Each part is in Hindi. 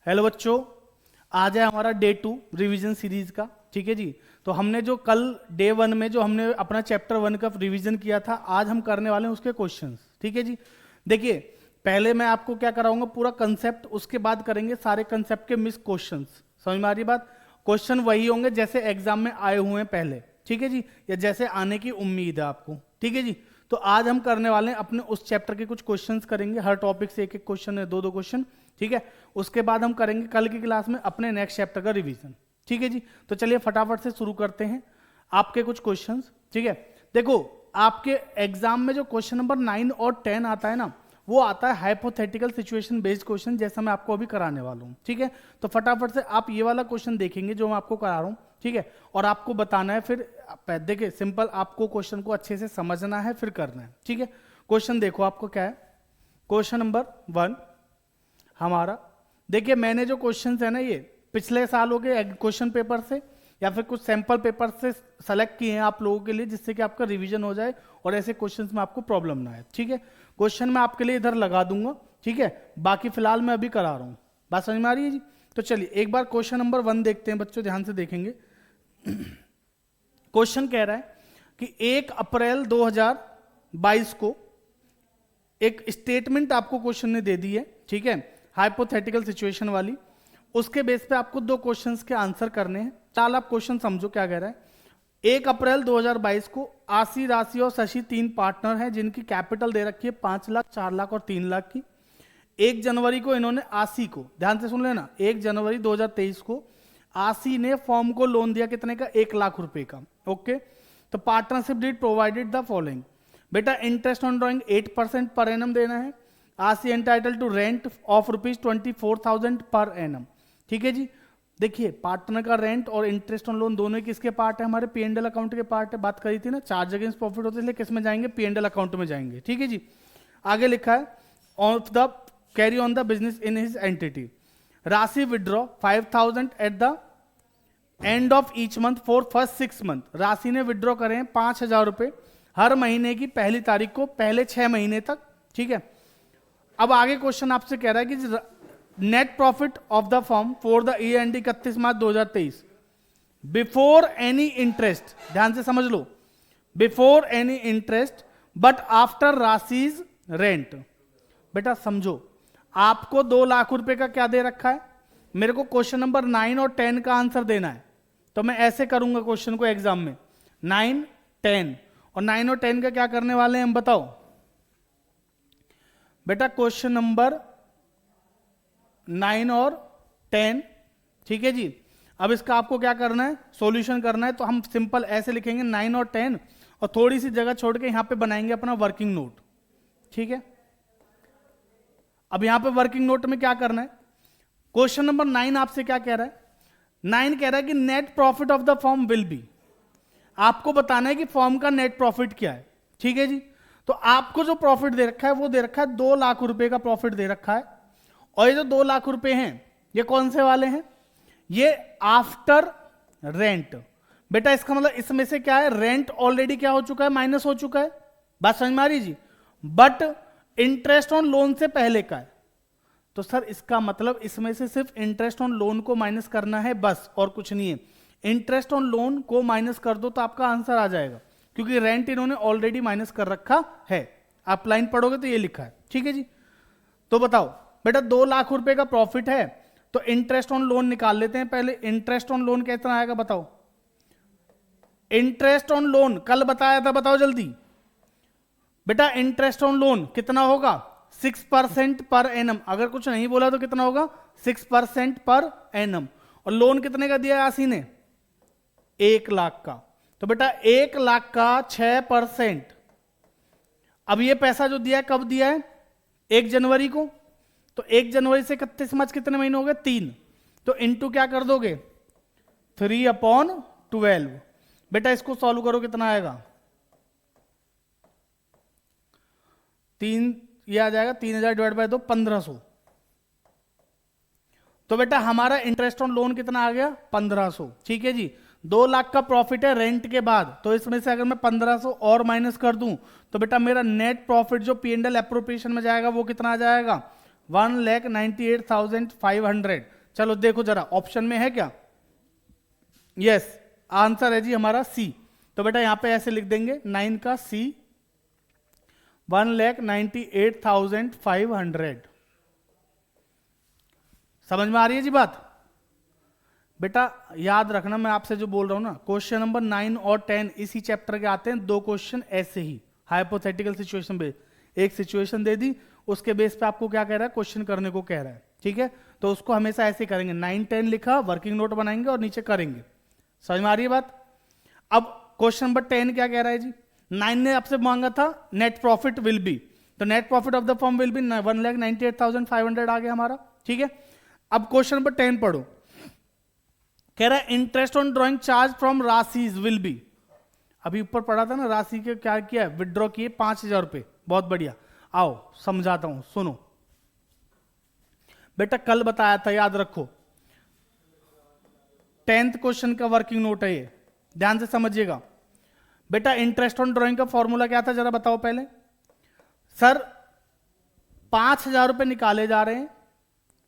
हेलो बच्चों, आज है हमारा डे 2 रिवीजन सीरीज का। ठीक है जी। तो हमने जो कल डे 1 में जो हमने अपना चैप्टर 1 का रिवीजन किया था, आज हम करने वाले हैं उसके क्वेश्चंस। ठीक है जी। देखिए, पहले मैं आपको क्या कराऊंगा, पूरा कंसेप्ट, उसके बाद करेंगे सारे कंसेप्ट के मिस क्वेश्चंस। समझ में आ रही बात? क्वेश्चन वही होंगे जैसे एग्जाम में आए हुए हैं पहले। ठीक है जी, या जैसे आने की उम्मीद है आपको। ठीक है जी। तो आज हम करने वाले हैं अपने उस चैप्टर के कुछ क्वेश्चंस करेंगे, हर टॉपिक से एक एक क्वेश्चन है, दो क्वेश्चन। ठीक है। उसके बाद हम करेंगे कल की क्लास में अपने नेक्स्ट चैप्टर का रिवीजन। ठीक है जी। तो चलिए फटाफट से शुरू करते हैं आपके कुछ क्वेश्चंस। ठीक है। देखो, आपके एग्जाम में जो क्वेश्चन नंबर 9 और 10 आता है ना, वो आता है हाइपोथेटिकल सिचुएशन बेस्ड क्वेश्चन, जैसा मैं आपको अभी कराने वाला हूँ। ठीक है। तो फटाफट से आप ये वाला क्वेश्चन देखेंगे जो मैं आपको करा रहा हूँ। ठीक है। और आपको बताना है, फिर देखिए सिंपल, आपको क्वेश्चन को अच्छे से समझना है फिर करना है। ठीक है। क्वेश्चन देखो आपको क्या है। क्वेश्चन नंबर 1 हमारा, देखिए मैंने जो क्वेश्चंस है ना, ये पिछले सालों के क्वेश्चन पेपर से या फिर कुछ सैंपल पेपर से सेलेक्ट किए हैं आप लोगों के लिए, जिससे कि आपका रिवीजन हो जाए और ऐसे क्वेश्चंस में आपको प्रॉब्लम ना आए। ठीक है। क्वेश्चन मैं आपके लिए इधर लगा दूंगा। ठीक है। बाकी फिलहाल मैं अभी करा रहा हूं। बात समझ में आ रही है जी? तो चलिए एक बार क्वेश्चन नंबर 1 देखते हैं बच्चों, ध्यान से देखेंगे। क्वेश्चन कह रहा है कि 1 अप्रैल 2022 को एक स्टेटमेंट आपको क्वेश्चन ने दे दी है। ठीक है। हाइपोथेटिकल सिचुएशन वाली, उसके बेस पे आपको 2 क्वेश्चंस के आंसर करने हैं। चाल आप क्वेश्चन समझो क्या कह रहा है। 1 अप्रैल 2022 को आशी, राशि और शशि 3 पार्टनर हैं जिनकी कैपिटल दे रखी है 5 लाख, 4 लाख और 3 लाख की। 1 जनवरी को इन्होंने आशी को, ध्यान से सुन लेना, 1 जनवरी 2023 को आशी ने फॉर्म को लोन दिया कितने का? 1 लाख रुपए का। ओके। तो partnership deed provided the following. बेटा interest on drawing 8% per annum देना है। आशी entitle to rent of ₹24,000 per annum. ठीक है जी। देखिए, पार्टनर का रेंट और इंटरेस्ट ऑन लोन दोनों किसके पार्ट है? हमारे P&L अकाउंट के पार्ट है। बात करी थी ना, चार्ज अगेंस्ट प्रॉफिट होते हैं, इसलिए किस में जाएंगे? P&L अकाउंट में जाएंगे। ठीक है जी। आगे लिखा है of the carry on the business in his entity. Rashi withdraw 5,000 at the end of each month for first 6 month. Rashi ने विड्रॉ करे हैं 5,000 रुपए हर महीने की पहली तारीख को, पहले 6 महीने तक। ठीक है। अब आगे क्वेश्चन आपसे कह रहा है कि net profit of the firm for the year end 31 March 2023 before any interest, ध्यान से समझ लो, before any interest but after Rashi's rent. बेटा समझो, आपको 2 लाख रुपए का क्या दे रखा है, मेरे को क्वेश्चन नंबर 9 और 10 का आंसर देना है। तो मैं ऐसे करूंगा क्वेश्चन को एग्जाम में, 9, 10, और 9 और 10 का क्या करने वाले हैं हम बताओ। बेटा क्वेश्चन नंबर 9 और 10, ठीक है जी। अब इसका आपको क्या करना है? सॉल्यूशन करना है। तो हम सिंपल ऐसे लिखेंगे 9 और 10, और थोड़ी सी जगह छोड़ के यहां पे बनाएंगे अपना वर्किंग नोट। ठीक है। अब यहां पे वर्किंग नोट में क्या करना है? क्वेश्चन नंबर 9 आपसे क्या कह रहा है? 9 कह रहा है कि net profit of the firm will be, आपको बताना है कि फर्म का नेट प्रॉफिट क्या है। ठीक है जी। तो आपको जो प्रॉफिट दे रखा है वो दे रखा है 2 लाख रुपए का प्रॉफिट दे रखा है। और ये जो 2 लाख रुपए हैं, ये कौन से वाले हैं? ये आफ्टर रेंट। बेटा इसका मतलब इसमें से क्या है? रेंट ऑलरेडी क्या हो चुका है? माइनस हो चुका है। बात समझ में आ रही जी? बट इंटरेस्ट ऑन लोन से पहले का है। तो सर इसका मतलब इसमें से सिर्फ इंटरेस्ट ऑन लोन को माइनस करना है बस, और कुछ नहीं है। इंटरेस्ट ऑन लोन को माइनस कर दो तो आपका आंसर आ जाएगा, क्योंकि रेंट इन्होंने ऑलरेडी माइनस कर रखा है। आप लाइन पढ़ोगे तो ये लिखा है। ठीक है जी। तो बताओ बेटा 2 लाख रुपए का प्रॉफिट है, तो इंटरेस्ट ऑन लोन निकाल लेते हैं पहले। इंटरेस्ट ऑन लोन कितना आएगा बताओ? इंटरेस्ट ऑन लोन कल बताया था, बताओ जल्दी। बेटा इंटरेस्ट ऑन लोन कितना होगा? 6% पर एनम। अगर कुछ नहीं बोला तो कितना होगा? 6% पर एनम। और लोन कितने का दिया है आशी ने? 1 लाख का। तो बेटा 1 लाख का 6%। अब ये पैसा जो दिया है कब दिया है? 1 जनवरी को। तो 1 जनवरी से 31 मार्च कितने महीने हो गए? 3। तो इंटू क्या कर दोगे? 3/12। बेटा इसको सॉल्व करो, कितना आएगा? 3, ये आ जाएगा 3000 डिवाइड बाय 2, 1500। तो बेटा हमारा इंटरेस्ट ऑन लोन कितना आ गया? 1500। ठीक है जी। 2 लाख का प्रॉफिट है रेंट के बाद, तो इसमें से अगर मैं 1500 और माइनस कर दूं तो बेटा मेरा नेट प्रॉफिट जो P&L एप्रोप्रिएशन में जाएगा वो कितना आ जाएगा? 1,98,500। चलो देखो जरा ऑप्शन में है क्या? यस, आंसर है जी हमारा सी। तो बेटा यहां पे ऐसे लिख देंगे 9 का सी, 1,98,500। समझ में आ रही है जी बात? बेटा याद रखना मैं आपसे जो बोल रहा हूं ना, क्वेश्चन नंबर 9 और 10 इसी चैप्टर के आते हैं। 2 क्वेश्चन ऐसे ही हाइपोथेटिकल सिचुएशन बेस, एक सिचुएशन दे दी, उसके बेस पे आपको क्या कह रहा है, क्वेश्चन करने को कह रहा है। ठीक है, तो उसको हमेशा ऐसे करेंगे, 9-10 लिखा, वर्किंग नोट बनाएंगे और नीचे करेंगे। समझ में आ रही है बात? अब क्वेश्चन नंबर 10 क्या कह रहा है जी? 9 ने आपसे मांगा था नेट प्रॉफिट विल बी, तो net profit of the firm will be 1,98,500 आ गया हमारा। ठीक है, अब क्वेश्चन नंबर 10 पढ़ो। कह रहा है interest on drawing charge from राशिज will be. अभी ऊपर पढ़ा था ना, राशि के क्या किया, विड्रॉ किए 5,000 रुपए। बहुत बढ़िया, आओ समझाता हूं, सुनो बेटा, कल बताया था, याद रखो। 10th क्वेश्चन का वर्किंग नोट है ये, ध्यान से समझिएगा बेटा। इंटरेस्ट ऑन ड्रॉइंग का फॉर्मूला क्या था, जरा बताओ पहले। सर 5,000 रुपए निकाले जा रहे हैं,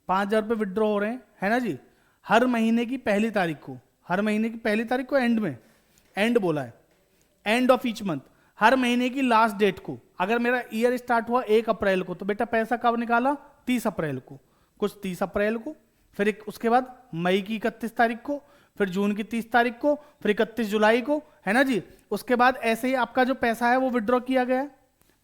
5,000 रुपए विड्रॉ हो रहे हैं, है ना जी, हर महीने की पहली तारीख को। हर महीने की पहली तारीख को, एंड में, एंड बोला है, एंड ऑफ ईच मंथ, हर महीने की लास्ट डेट को। अगर मेरा ईयर स्टार्ट हुआ 1 अप्रैल को, तो बेटा पैसा कब निकाला, 30 अप्रैल को, कुछ 30 अप्रैल को, फिर उसके बाद मई की 31 तारीख को, फिर जून की 30 तारीख को, फिर 31 जुलाई को, है ना जी। उसके बाद ऐसे ही आपका जो पैसा है वो विड्रॉ किया गया है।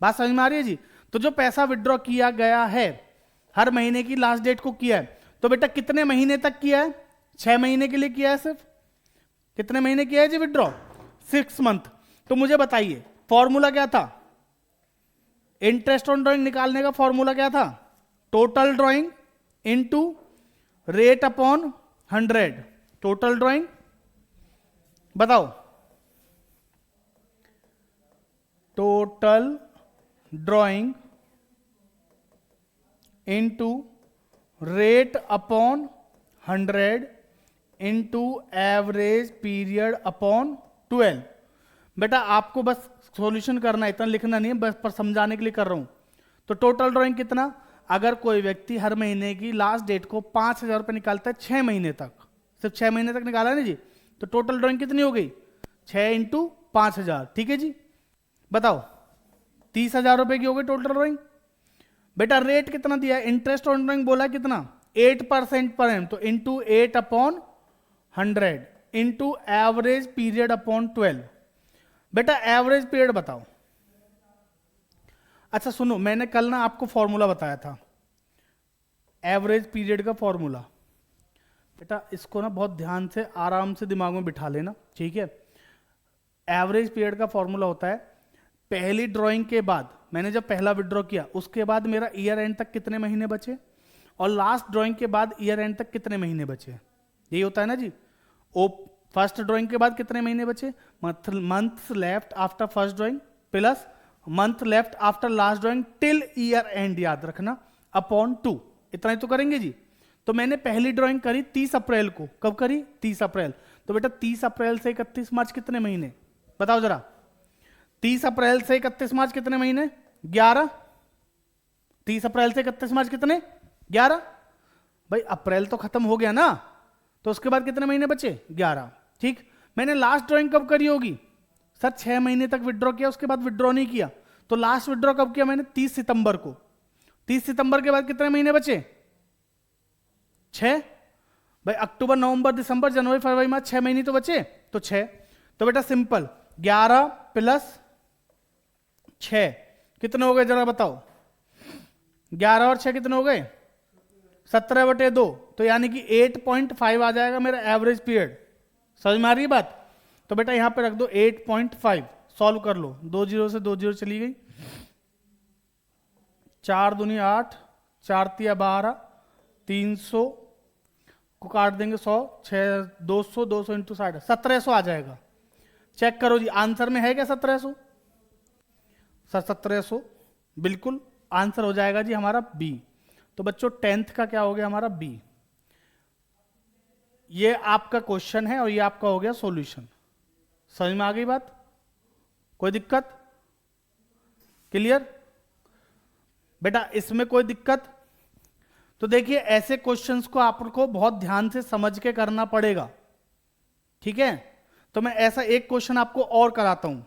बात समझ में आ रही है जी? तो जो पैसा विड्रॉ किया गया है हर महीने की लास्ट डेट को किया है, तो बेटा कितने महीने तक किया है, 6 महीने के लिए किया है सिर्फ। कितने महीने किया है जी विड्रॉ, 6 मंथ। तो मुझे बताइए फॉर्मूला क्या था, इंटरेस्ट ऑन ड्रॉइंग निकालने का फॉर्मूला क्या था, total drawing into rate upon 100। Total drawing बताओ, total drawing into rate upon 100 into average period upon 12। बेटा आपको बस सॉल्यूशन करना है, इतना लिखना नहीं है, बस पर समझाने के लिए कर रहा हूं। तो टोटल ड्रॉइंग कितना, अगर कोई व्यक्ति हर महीने की लास्ट डेट को 5,000 रुपए निकालता है 6 महीने तक, सिर्फ 6 महीने तक निकाला है ना जी, तो टोटल ड्रॉइंग कितनी हो गई, 6 इंटू 5,000। ठीक है जी, बताओ 30,000 रुपए की हो गई टोटल ड्रॉइंग। बेटा रेट कितना दिया है, इंटरेस्ट ऑन ड्रॉइंग बोला कितना, 8% पर एम, तो into 8 upon 100 into average period upon 12। बेटा एवरेज पीरियड बताओ। अच्छा सुनो, मैंने कल ना आपको फॉर्मूला बताया था एवरेज पीरियड का फॉर्मूला। बेटा इसको ना बहुत ध्यान से आराम से दिमाग में बिठा लेना, ठीक है। एवरेज पीरियड का फॉर्मूला होता है पहली ड्राइंग के बाद, मैंने जब पहला विड्रॉ किया उसके बाद मेरा ईयर एंड तक कितने महीने बचे, और लास्ट ड्राइंग के बाद ईयर एंड तक कितने महीने बचे, यही होता है ना जी। ओ फर्स्ट ड्राइंग के बाद कितने महीने बचे, months left after first drawing plus month left after last drawing till year and, याद रखना, अपॉन 2। इतना ही तो करेंगे जी। तो मैंने पहली ड्राइंग करी 30 अप्रैल को, कब करी, 30 अप्रैल। तो बेटा 30 अप्रैल से 31 मार्च कितने महीने, बताओ जरा। 30 अप्रैल से 31 मार्च कितने महीने, 11। 30 अप्रैल से 31 मार्च कितने, 11। भाई अप्रैल तो खत्म हो गया ना, तो उसके बाद कितने महीने बचे, 11। ठीक, मैंने लास्ट ड्राइंग कब करी होगी, सर 6 महीने तक विड्रॉ किया, उसके बाद विड्रॉ नहीं किया। तो लास्ट विड्रॉ कब किया मैंने, 30 सितंबर को। 30 सितंबर के बाद कितने महीने बचे, 6। भाई अक्टूबर नवंबर दिसंबर जनवरी फरवरी मार्च 6 महीने तो बचे, तो 6। तो बेटा सिंपल 11 प्लस 6 कितने हो गए जरा बताओ, 11 और 6 कितने हो गए, 17/2। तो यानी कि 8.5 आ जाएगा मेरा एवरेज पीरियड। समझ में आ रही है बात। तो बेटा यहां पे रख दो 8.5, सॉल्व कर लो, 2 0 से 2 0 चली गई, 4 दूनी 8, 4 तिया 12, 300 को काट देंगे 100, 6 200, 200 इंटू 60, 1700 आ जाएगा। चेक करो जी आंसर में है क्या 1700, सर 1700 बिल्कुल आंसर हो जाएगा जी हमारा बी। तो बच्चों 10th का क्या हो गया हमारा बी। ये आपका क्वेश्चन है और ये आपका हो गया सॉल्यूशन। समझ में आ गई बात, कोई दिक्कत, क्लियर बेटा, इसमें कोई दिक्कत। तो देखिए ऐसे क्वेश्चंस को आपको बहुत ध्यान से समझ के करना पड़ेगा, ठीक है। तो मैं ऐसा एक क्वेश्चन आपको और कराता हूं।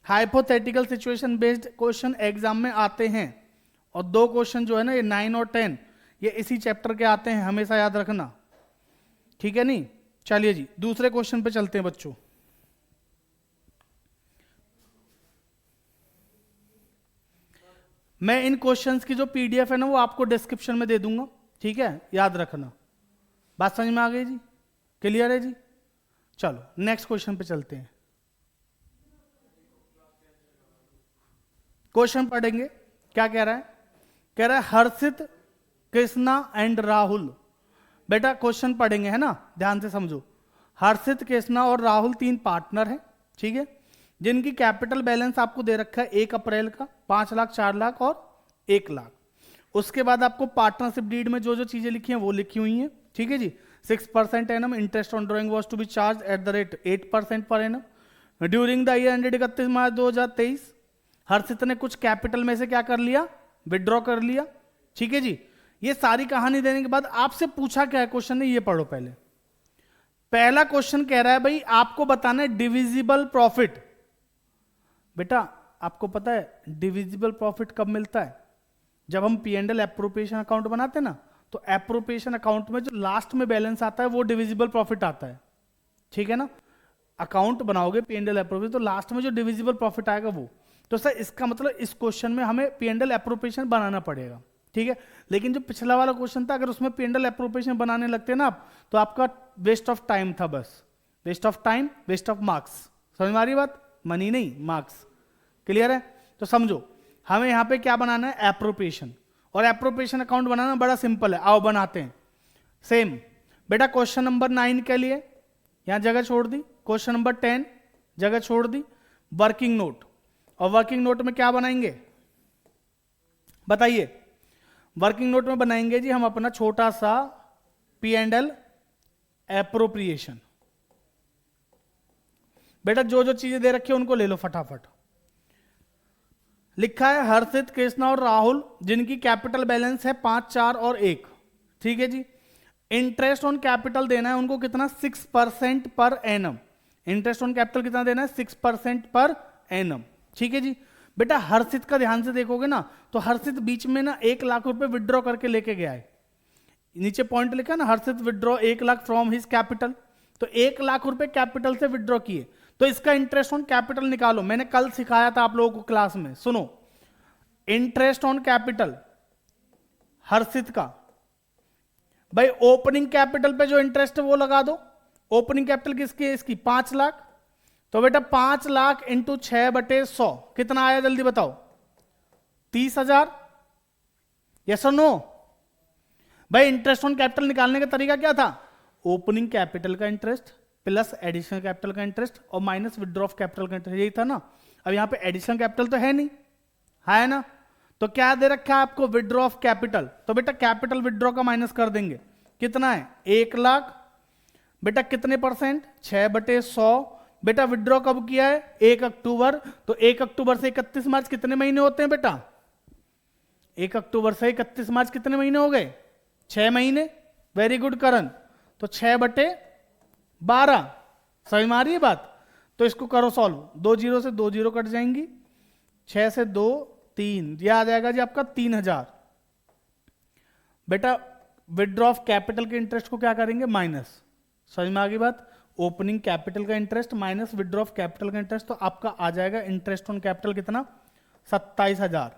Hypothetical situation based question exam में आते हैं, और 2 क्वेश्चन जो है ना, ये 9 और 10, ये इसी चैप्टर के आते हैं, हमेशा याद रखना, ठीक है नहीं। चलिए जी दूसरे क्वेश्चन पे चलते हैं बच्चों। मैं इन क्वेश्चंस की जो पीडीएफ है ना वो आपको डिस्क्रिप्शन में दे दूंगा, ठीक है, याद रखना। बात समझ में आ गई जी, क्लियर है जी। चलो नेक्स्ट क्वेश्चन पे चलते हैं। क्वेश्चन पढ़ेंगे, क्या कह रहा है, कह रहा है हर्षित, कृष्णा एंड राहुल। बेटा क्वेश्चन पढ़ेंगे है ना, ध्यान से समझो। हर्षित, कृष्णा और राहुल 3 पार्टनर हैं, ठीक है, जिनकी कैपिटल बैलेंस आपको दे रखा है 1 अप्रैल का 5 लाख, 4 लाख और 1 लाख। उसके बाद आपको पार्टनरशिप डीड में जो जो चीजें लिखी हैं वो लिखी हुई हैं, ठीक है जी। 6% annum interest on drawing was to be charge at the rate 8% per annum during the year ended 31 March 2023। Harshit ने कुछ कैपिटल में से क्या कर लिया, विड्रॉ कर लिया, ठीक है जी। ये सारी कहानी देने के बाद आपसे पूछा क्या है क्वेश्चन ने, ये पढ़ो पहले। पहला क्वेश्चन कह रहा है भाई आपको बताना है डिविजिबल प्रॉफिट। बेटा आपको पता है डिविजिबल प्रॉफिट कब मिलता है, जब हम P&L एप्रोप्रिएशन अकाउंट बनाते हैं ना, तो एप्रोप्रिएशन अकाउंट में जो लास्ट में बैलेंस आता है वो डिविजिबल प्रॉफिट आता है, ठीक है ना। अकाउंट बनाओगे P&L एप्रोप्रिएशन, तो लास्ट में जो डिविजिबल प्रॉफिट आएगा वो, तो सर इसका मतलब इस क्वेश्चन में हमें P&L एप्रोप्रिएशन बनाना पड़ेगा, ठीक है। लेकिन जो पिछला वाला क्वेश्चन था, अगर उसमें P&L एप्रोप्रिएशन बनाने लगते ना आप, तो आपका वेस्ट ऑफ टाइम था, बस waste of time, waste of marks. समझ में आ रही बात, मनी नहीं मार्क्स, क्लियर है। तो समझो हमें यहां पे क्या बनाना है, एप्रोप्रिएशन, और एप्रोप्रिएशन अकाउंट बनाना बड़ा सिंपल है, आओ बनाते हैं। सेम बेटा क्वेश्चन नंबर 9 के लिए यहां जगह छोड़ दी, क्वेश्चन नंबर 10 जगह छोड़ दी, वर्किंग नोट, और वर्किंग नोट में क्या बनाएंगे बताइए। वर्किंग नोट में बनाएंगे जी हम अपना छोटा सा P&L एप्रोप्रिएशन। बेटा जो जो चीजें दे रखी है उनको ले लो फटाफट। लिखा है हर्षित, कृष्णा और राहुल जिनकी कैपिटल बैलेंस है 5, 4 और 1, ठीक है जी। इंटरेस्ट ऑन कैपिटल देना है उनको कितना, 6% पर एनम। इंटरेस्ट ऑन कैपिटल कितना देना है, 6% पर एनम, ठीक है जी। बेटा हर्षित का ध्यान से देखोगे ना, तो हर्षित बीच में ना 1 लाख रुपए विड्रॉ करके लेके गया है, नीचे पॉइंट लिखा ना, Harshit withdraw 1 lakh from his capital, तो 1 लाख रुपए कैपिटल से विड्रॉ किए, तो इसका इंटरेस्ट ऑन कैपिटल निकालो। मैंने कल सिखाया था आप लोगों को क्लास में, सुनो। इंटरेस्ट ऑन कैपिटल हर्षित का, भाई ओपनिंग कैपिटल पे जो इंटरेस्ट है वो लगा दो। ओपनिंग कैपिटल किसकी है, इसकी 5 लाख, तो बेटा 5 लाख इंटू 6/100 कितना आया जल्दी बताओ, 30,000। यस और नो। भाई इंटरेस्ट ऑन कैपिटल निकालने का तरीका क्या था, ओपनिंग कैपिटल का इंटरेस्ट प्लस एडिशनल कैपिटल का इंटरेस्ट और माइनस विड्रॉ ऑफ कैपिटल का इंटरेस्ट, यही था ना। अब यहां पे एडिशनल कैपिटल तो है नहीं, है ना, तो क्या दे रखा है आपको, विड्रॉ ऑफ कैपिटल, तो बेटा कैपिटल विड्रॉ का माइनस कर देंगे, कितना है 1 लाख। बेटा कितने परसेंट, 6/100। बेटा विड्रॉ कब किया है, 1 अक्टूबर, तो 1 अक्टूबर से 31 मार्च कितने महीने होते हैं बेटा, 1 अक्टूबर से 31 मार्च कितने महीने हो गए, 6 महीने। वेरी गुड करण, तो 6/12। समझ में आ रही है बात, तो इसको करो सॉल्व, 2 जीरो से 2 जीरो कट जाएंगी, 6 से 2 3, यह आ जाएगा जी आपका 3,000। बेटा विड्रॉ ऑफ कैपिटल के इंटरेस्ट को क्या करेंगे, माइनस। समझ में आ गई बात, ओपनिंग कैपिटल का interest minus withdraw of capital का इंटरेस्ट, तो आपका आ जाएगा इंटरेस्ट ऑन कैपिटल कितना, 27,000।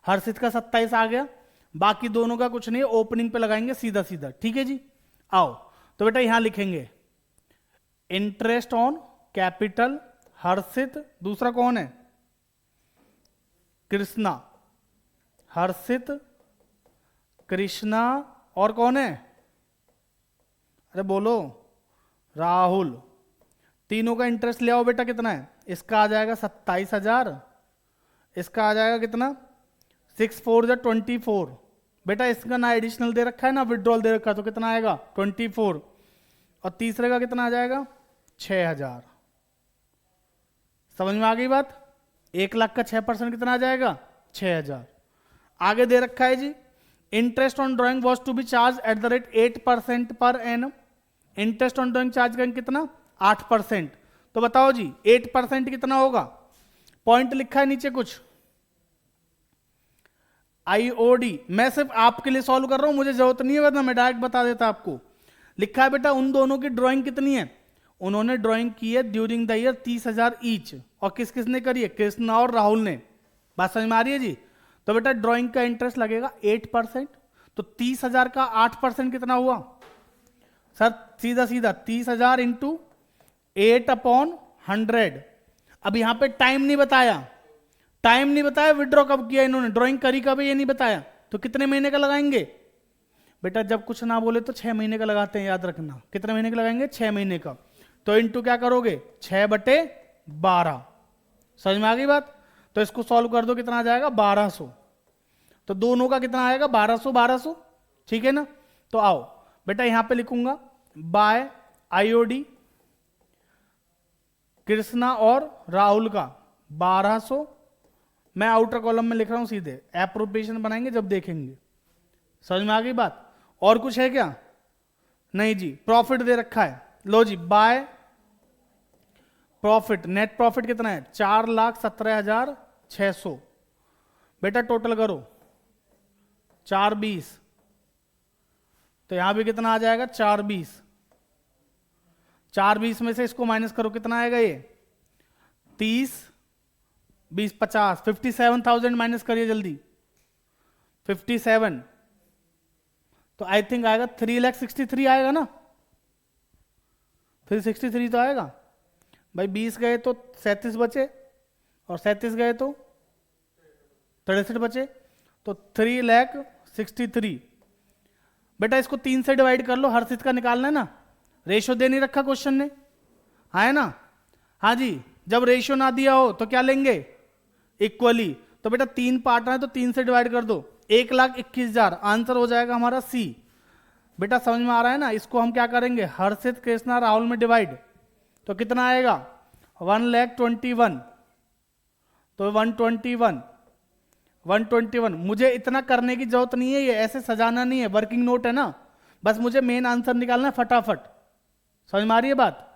हर्षित का 27 आ गया, बाकी दोनों का कुछ नहीं है, ओपनिंग पे लगाएंगे सीधा सीधा, ठीक है जी। आओ तो बेटा यहां लिखेंगे इंटरेस्ट ऑन कैपिटल हर्षित, दूसरा कौन है, कृष्णा। हर्षित, कृष्णा और कौन है, अरे बोलो, राहुल। तीनों का इंटरेस्ट ले आओ बेटा, कितना है, इसका आ जाएगा 27,000, इसका आ जाएगा कितना, 6 4 जा 24। बेटा इसका ना एडिशनल दे रखा है ना विड्रॉल दे रखा है, तो कितना आएगा 24, और तीसरे का कितना आ जाएगा 6,000। समझ में आ गई बात, 1 लाख का 6% कितना आ जाएगा, 6,000। आगे दे रखा है जी interest on drawing was to be charge at the rate 8% per annum. Interest on drawing charge करेंगे कितना? 8%। तो बताओ जी 8% कितना होगा? पॉइंट लिखा है नीचे कुछ, आईओडी। मैं सिर्फ आपके लिए सॉल्व कर रहा हूं, मुझे जरूरत नहीं है वरना मैं डायरेक्ट बता देता आपको। लिखा है बेटा उन दोनों की ड्राइंग कितनी है? उन्होंने ड्राइंग की है ड्यूरिंग द ईयर 30,000 ईच। और किस किसने करी है? कृष्णा और राहुल ने। बात समझ में आ रही है जी? तो बेटा ड्राइंग का इंटरेस्ट लगेगा 8%। तो 30,000 का 8% कितना हुआ सर? सीधा सीधा 30,000 इंटू 8/100। अब यहां पे टाइम नहीं बताया, टाइम नहीं बताया, विड्रॉ कब किया इन्होंने, ड्राइंग करी कब है ये नहीं बताया। तो कितने महीने का लगाएंगे बेटा? जब कुछ ना बोले तो 6 महीने का लगाते हैं, याद रखना। कितने महीने का लगाएंगे? 6 महीने का। तो इंटू क्या करोगे? 6/12। समझ में आ गई बात? तो इसको सॉल्व कर दो, कितना आ जाएगा? 1200। तो दोनों का कितना आएगा? 1200। ठीक है ना? तो आओ बेटा यहां पे लिखूंगा बाय आईओडी कृष्णा और राहुल का 1200। मैं आउटर कॉलम में लिख रहा हूं सीधे, एप्रोप्रिएशन बनाएंगे जब देखेंगे। समझ में आ गई बात? और कुछ है क्या? नहीं जी। प्रॉफिट दे रखा है, लो जी बाय प्रॉफिट। नेट प्रॉफिट कितना है? 4,17,600। बेटा टोटल करो 420। तो यहां भी कितना आ जाएगा? 420। 420 में से इसको माइनस करो, कितना आएगा ये? 30, 20, 50, 57,000 माइनस करिए जल्दी। 57 तो आई थिंक आएगा 3,63,000 आएगा ना? 363 तो आएगा भाई। 20 गए तो 37 बचे, और 37 गए तो 63 बचे, तो 3,63,000। बेटा इसको 3 से डिवाइड कर लो, हर चीज का निकालना है ना। रेशियो दे नहीं रखा क्वेश्चन ने, है ना? हाँ जी। जब रेशियो ना दिया हो तो क्या लेंगे? इक्वली। तो बेटा 3 पार्ट है तो 3 से डिवाइड कर दो, 1,21,000। आंसर हो जाएगा हमारा सी। बेटा समझ में आ रहा है ना? इसको हम क्या करेंगे? हर्षित कृष्णा राहुल में डिवाइड, तो कितना आएगा? 1,21,000। तो 121। मुझे इतना करने की जरूरत नहीं है, ये ऐसे सजाना नहीं है, वर्किंग नोट है ना। बस मुझे मेन आंसर निकालना है फटाफट। समझ में आ रही है बात?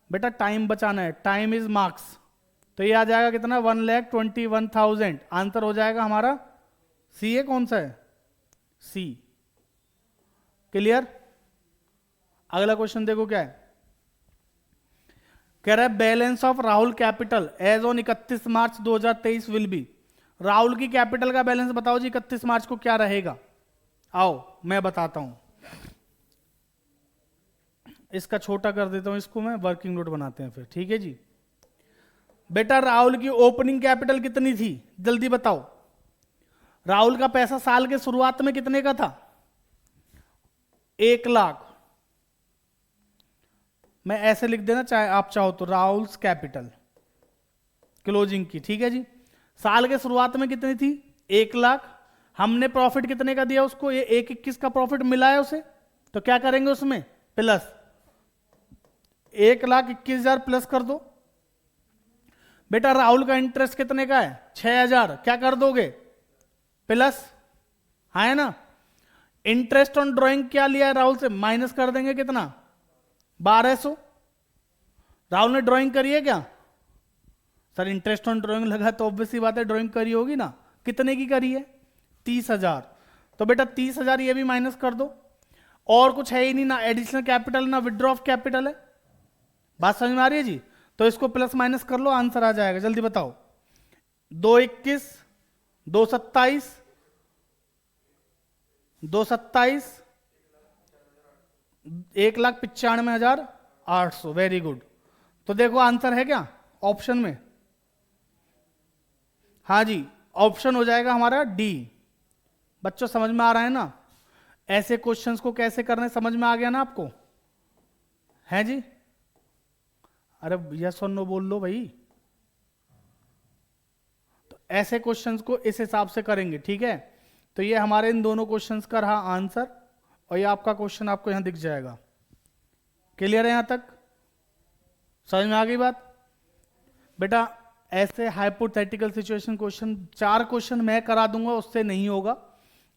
बेटा टाइम बचाना है, टाइम इज मार्क्स। तो ये आ जाएगा कितना? 1,21,000। आंसर हो जाएगा हमारा सी है। कौन सा है? सी। क्लियर? अगला क्वेश्चन देखो क्या है। कह रहा है balance of Rahul capital as on 31 March 2023 will be. Rahul की कैपिटल का बैलेंस बताओ जी 31 मार्च को क्या रहेगा? आओ मैं बताता हूं। इसका छोटा कर देता हूं, इसको मैं वर्किंग नोट बनाते हैं फिर। ठीक है जी। बेटा राहुल की ओपनिंग कैपिटल कितनी थी? जल्दी बताओ। राहुल का पैसा साल के शुरुआत में कितने का था? 1 लाख। मैं ऐसे लिख देना चाहे आप चाहो तो, राहुल्स कैपिटल क्लोजिंग की। ठीक है जी। साल के शुरुआत में कितनी थी? 1 लाख। हमने प्रॉफिट कितने का दिया उसको? ये 1,21 का प्रॉफिट मिला है उसे, तो क्या करेंगे उसमें? प्लस 1,21,000 प्लस कर दो। बेटा राहुल का इंटरेस्ट कितने का है? 6,000। क्या कर दोगे? प्लस, है ना? इंटरेस्ट ऑन ड्राइंग क्या लिया है राहुल से? माइनस कर देंगे कितना? 1,200। राहुल ने ड्राइंग करी है क्या? सर इंटरेस्ट ऑन ड्राइंग लगा तो ऑब्वियसली बात है ड्राइंग करी होगी ना। कितने की करी है? 30,000। तो बेटा 30,000 ये भी माइनस कर दो। और कुछ है ही नहीं, ना एडिशनल कैपिटल ना विड्रॉ ऑफ कैपिटल है। बात समझ में आ रही है जी? तो इसको प्लस माइनस कर लो, आंसर आ जाएगा। जल्दी बताओ। 2,21, 2,27, 2,27, 1,95,800। Very good. तो देखो आंसर है क्या ऑप्शन में? हाँ जी, ऑप्शन हो जाएगा हमारा डी। बच्चों समझ में आ रहा है ना? ऐसे क्वेश्चंस को कैसे करने समझ में आ गया ना आपको? है जी? अरे यस और नो बोल लो भाई। तो ऐसे क्वेश्चंस को इस हिसाब से करेंगे। ठीक है? तो ये हमारे इन दोनों क्वेश्चंस का रहा आंसर, और ये आपका क्वेश्चन आपको यहां दिख जाएगा। क्लियर है यहां तक? समझ में आ गई बात? बेटा ऐसे हाइपोथेटिकल सिचुएशन क्वेश्चन 4 क्वेश्चन मैं करा दूंगा, उससे नहीं होगा।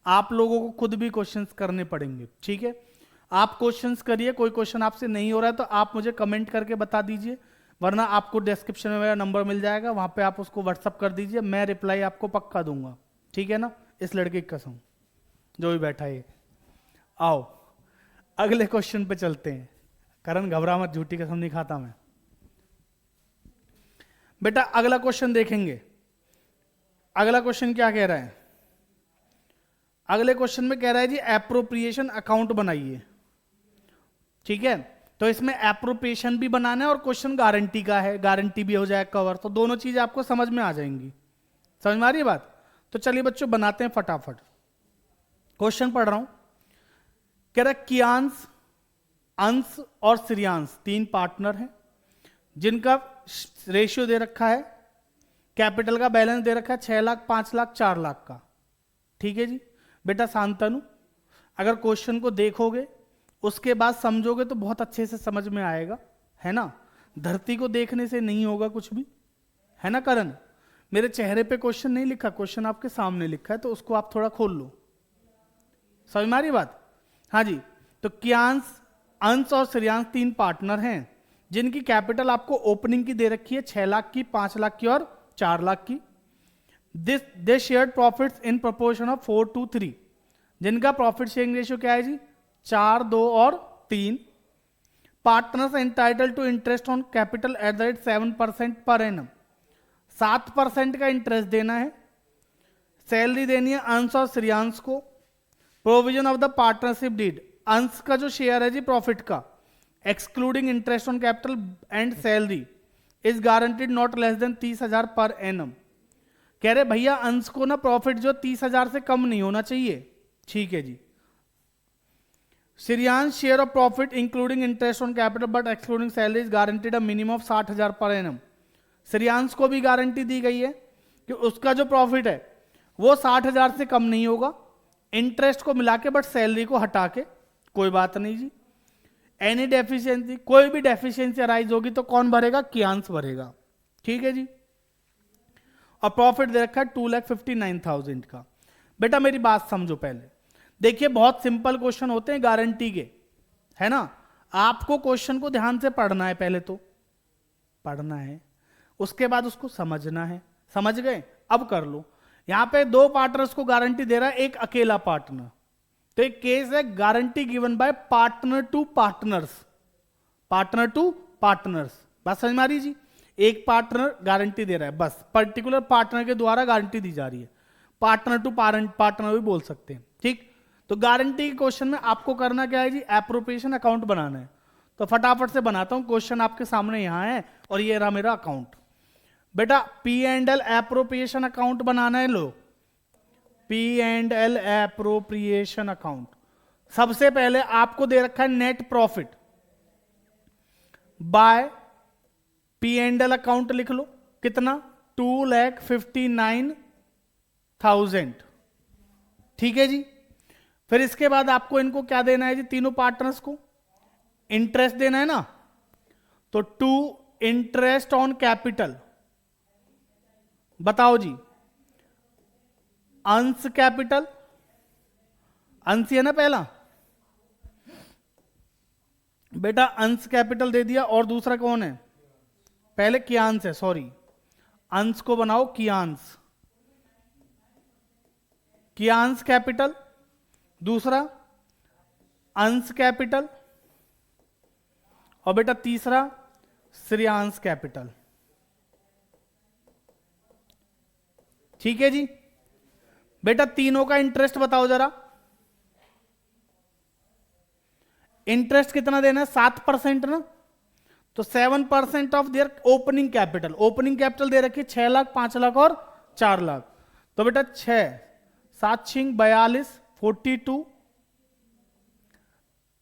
आप लोगों को खुद भी क्वेश्चंस करने पड़ेंगे, ठीक है। आप क्वेश्चंस करिए, कोई क्वेश्चन आपसे नहीं हो रहा है तो आप मुझे कमेंट करके बता दीजिए, वरना आपको डिस्क्रिप्शन में मेरा नंबर मिल जाएगा, वहां पे आप उसको व्हाट्सअप कर दीजिए, मैं रिप्लाई आपको पक्का दूंगा, ठीक है ना। इस लड़के की कसम, जो भी बैठा है। आओ अगले क्वेश्चन पे चलते हैं। करण घबरा मत, झूठी कसम नहीं खाता मैं। बेटा अगला क्वेश्चन देखेंगे। अगला क्वेश्चन क्या कह रहा है? अगले क्वेश्चन में कह रहा है जी एप्रोप्रिएशन अकाउंट बनाइए, ठीक है। तो इसमें एप्रोप्रिएशन भी बनाना है और क्वेश्चन गारंटी का है, गारंटी भी हो जाए कवर, तो दोनों चीजें आपको समझ में आ जाएंगी। समझ में आ रही है बात? तो चलिए बच्चों बनाते हैं फटाफट। क्वेश्चन पढ़ रहा हूं। कह रहा है कियांश, अंश और श्रेयांश 3 पार्टनर हैं जिनका रेशियो दे रखा है, कैपिटल का बैलेंस दे रखा है 6 लाख, 5 लाख, 4 लाख का, ठीक है जी। बेटा शांतनु, अगर क्वेश्चन को देखोगे उसके बाद समझोगे तो बहुत अच्छे से समझ में आएगा, है ना। धरती को देखने से नहीं होगा कुछ भी, है ना करण। मेरे चेहरे पे क्वेश्चन नहीं लिखा, क्वेश्चन आपके सामने लिखा है, तो उसको आप थोड़ा खोल लो। समझ में आ रही बात? हाँ जी। तो कियांश, अंश और श्रेयांश 3 पार्टनर हैं जिनकी कैपिटल आपको ओपनिंग की दे रखी है 6 लाख की, 5 लाख की और 4 लाख की। दे shared profits in proportion of 4:3। जिनका प्रॉफिट शेयरिंग रेशियो क्या है जी? 4, 2 और 3। Partners entitle to interest on capital at the rate 7% per annum. 7% का इंटरेस्ट देना है। सैलरी देनी है अंश और श्रेयांश को। Provision of the partnership deed, Ansh का जो शेयर है जी प्रॉफिट का, excluding interest on capital and salary, is guaranteed not less than 30,000 per annum. कह रहे भैया अंश को ना प्रॉफिट जो 30,000 से कम नहीं होना चाहिए, ठीक है जी। Shreyansh share of profit including interest on capital but excluding salary is guaranteed a minimum of 60,000 per annum. Shreyansh को भी गारंटी दी गई है कि उसका जो प्रॉफिट है वो 60,000 से कम नहीं होगा, इंटरेस्ट को मिला के, बट सैलरी को हटा के। कोई बात नहीं जी। एनी डेफिशिएंसी, कोई भी डेफिशिएंसी अराइज होगी तो कौन भरेगा? कियांश भरेगा, ठीक है जी। और प्रॉफिट दे रखा है 2,59,000 का। बेटा मेरी बात समझो पहले, देखिए बहुत सिंपल क्वेश्चन होते हैं गारंटी के, है ना। आपको क्वेश्चन को ध्यान से पढ़ना है, पहले तो पढ़ना है, उसके बाद उसको समझना है। समझ गए? अब कर लो। यहां पे 2 पार्टनर्स को गारंटी दे रहा है, एक अकेला पार्टनर। तो एक केस है guarantee given by partner to partners. Partner to partners, बात समझ में आ रही जी। एक पार्टनर गारंटी दे रहा है, बस पर्टिकुलर पार्टनर के द्वारा गारंटी दी जा रही है। पार्टनर टू पार्टनर भी बोल सकते हैं, ठीक। तो गारंटी के क्वेश्चन में आपको करना क्या है जी? एप्रोप्रिएशन अकाउंट बनाना है। तो फटाफट से बनाता हूं। क्वेश्चन आपके सामने यहां है और ये रहा मेरा अकाउंट। बेटा P&L एप्रोप्रिएशन अकाउंट बनाना है। लो, P&L एप्रोप्रिएशन अकाउंट। सबसे पहले आपको दे रखा है net profit by P&L account, लिख लो कितना? 2,59,000, ठीक है जी। फिर इसके बाद आपको इनको क्या देना है जी? तीनों पार्टनर्स को इंटरेस्ट देना है ना। तो 2 इंटरेस्ट ऑन कैपिटल, बताओ जी। अंश कैपिटल, अंश है ना पहला, बेटा अंश कैपिटल दे दिया। और दूसरा कौन है? पहले कियांश है, सॉरी, अंश को बनाओ कियांश, कियांश कैपिटल। दूसरा अंश कैपिटल, और बेटा तीसरा श्रेयांश कैपिटल, ठीक है जी। बेटा तीनों का इंटरेस्ट बताओ जरा। इंटरेस्ट कितना देना है? 7% ना। तो 7% of their opening capital. Opening capital दे रखी 6 लाख, 5 लाख और 4 लाख। तो बेटा 6, 7 6 42, 42,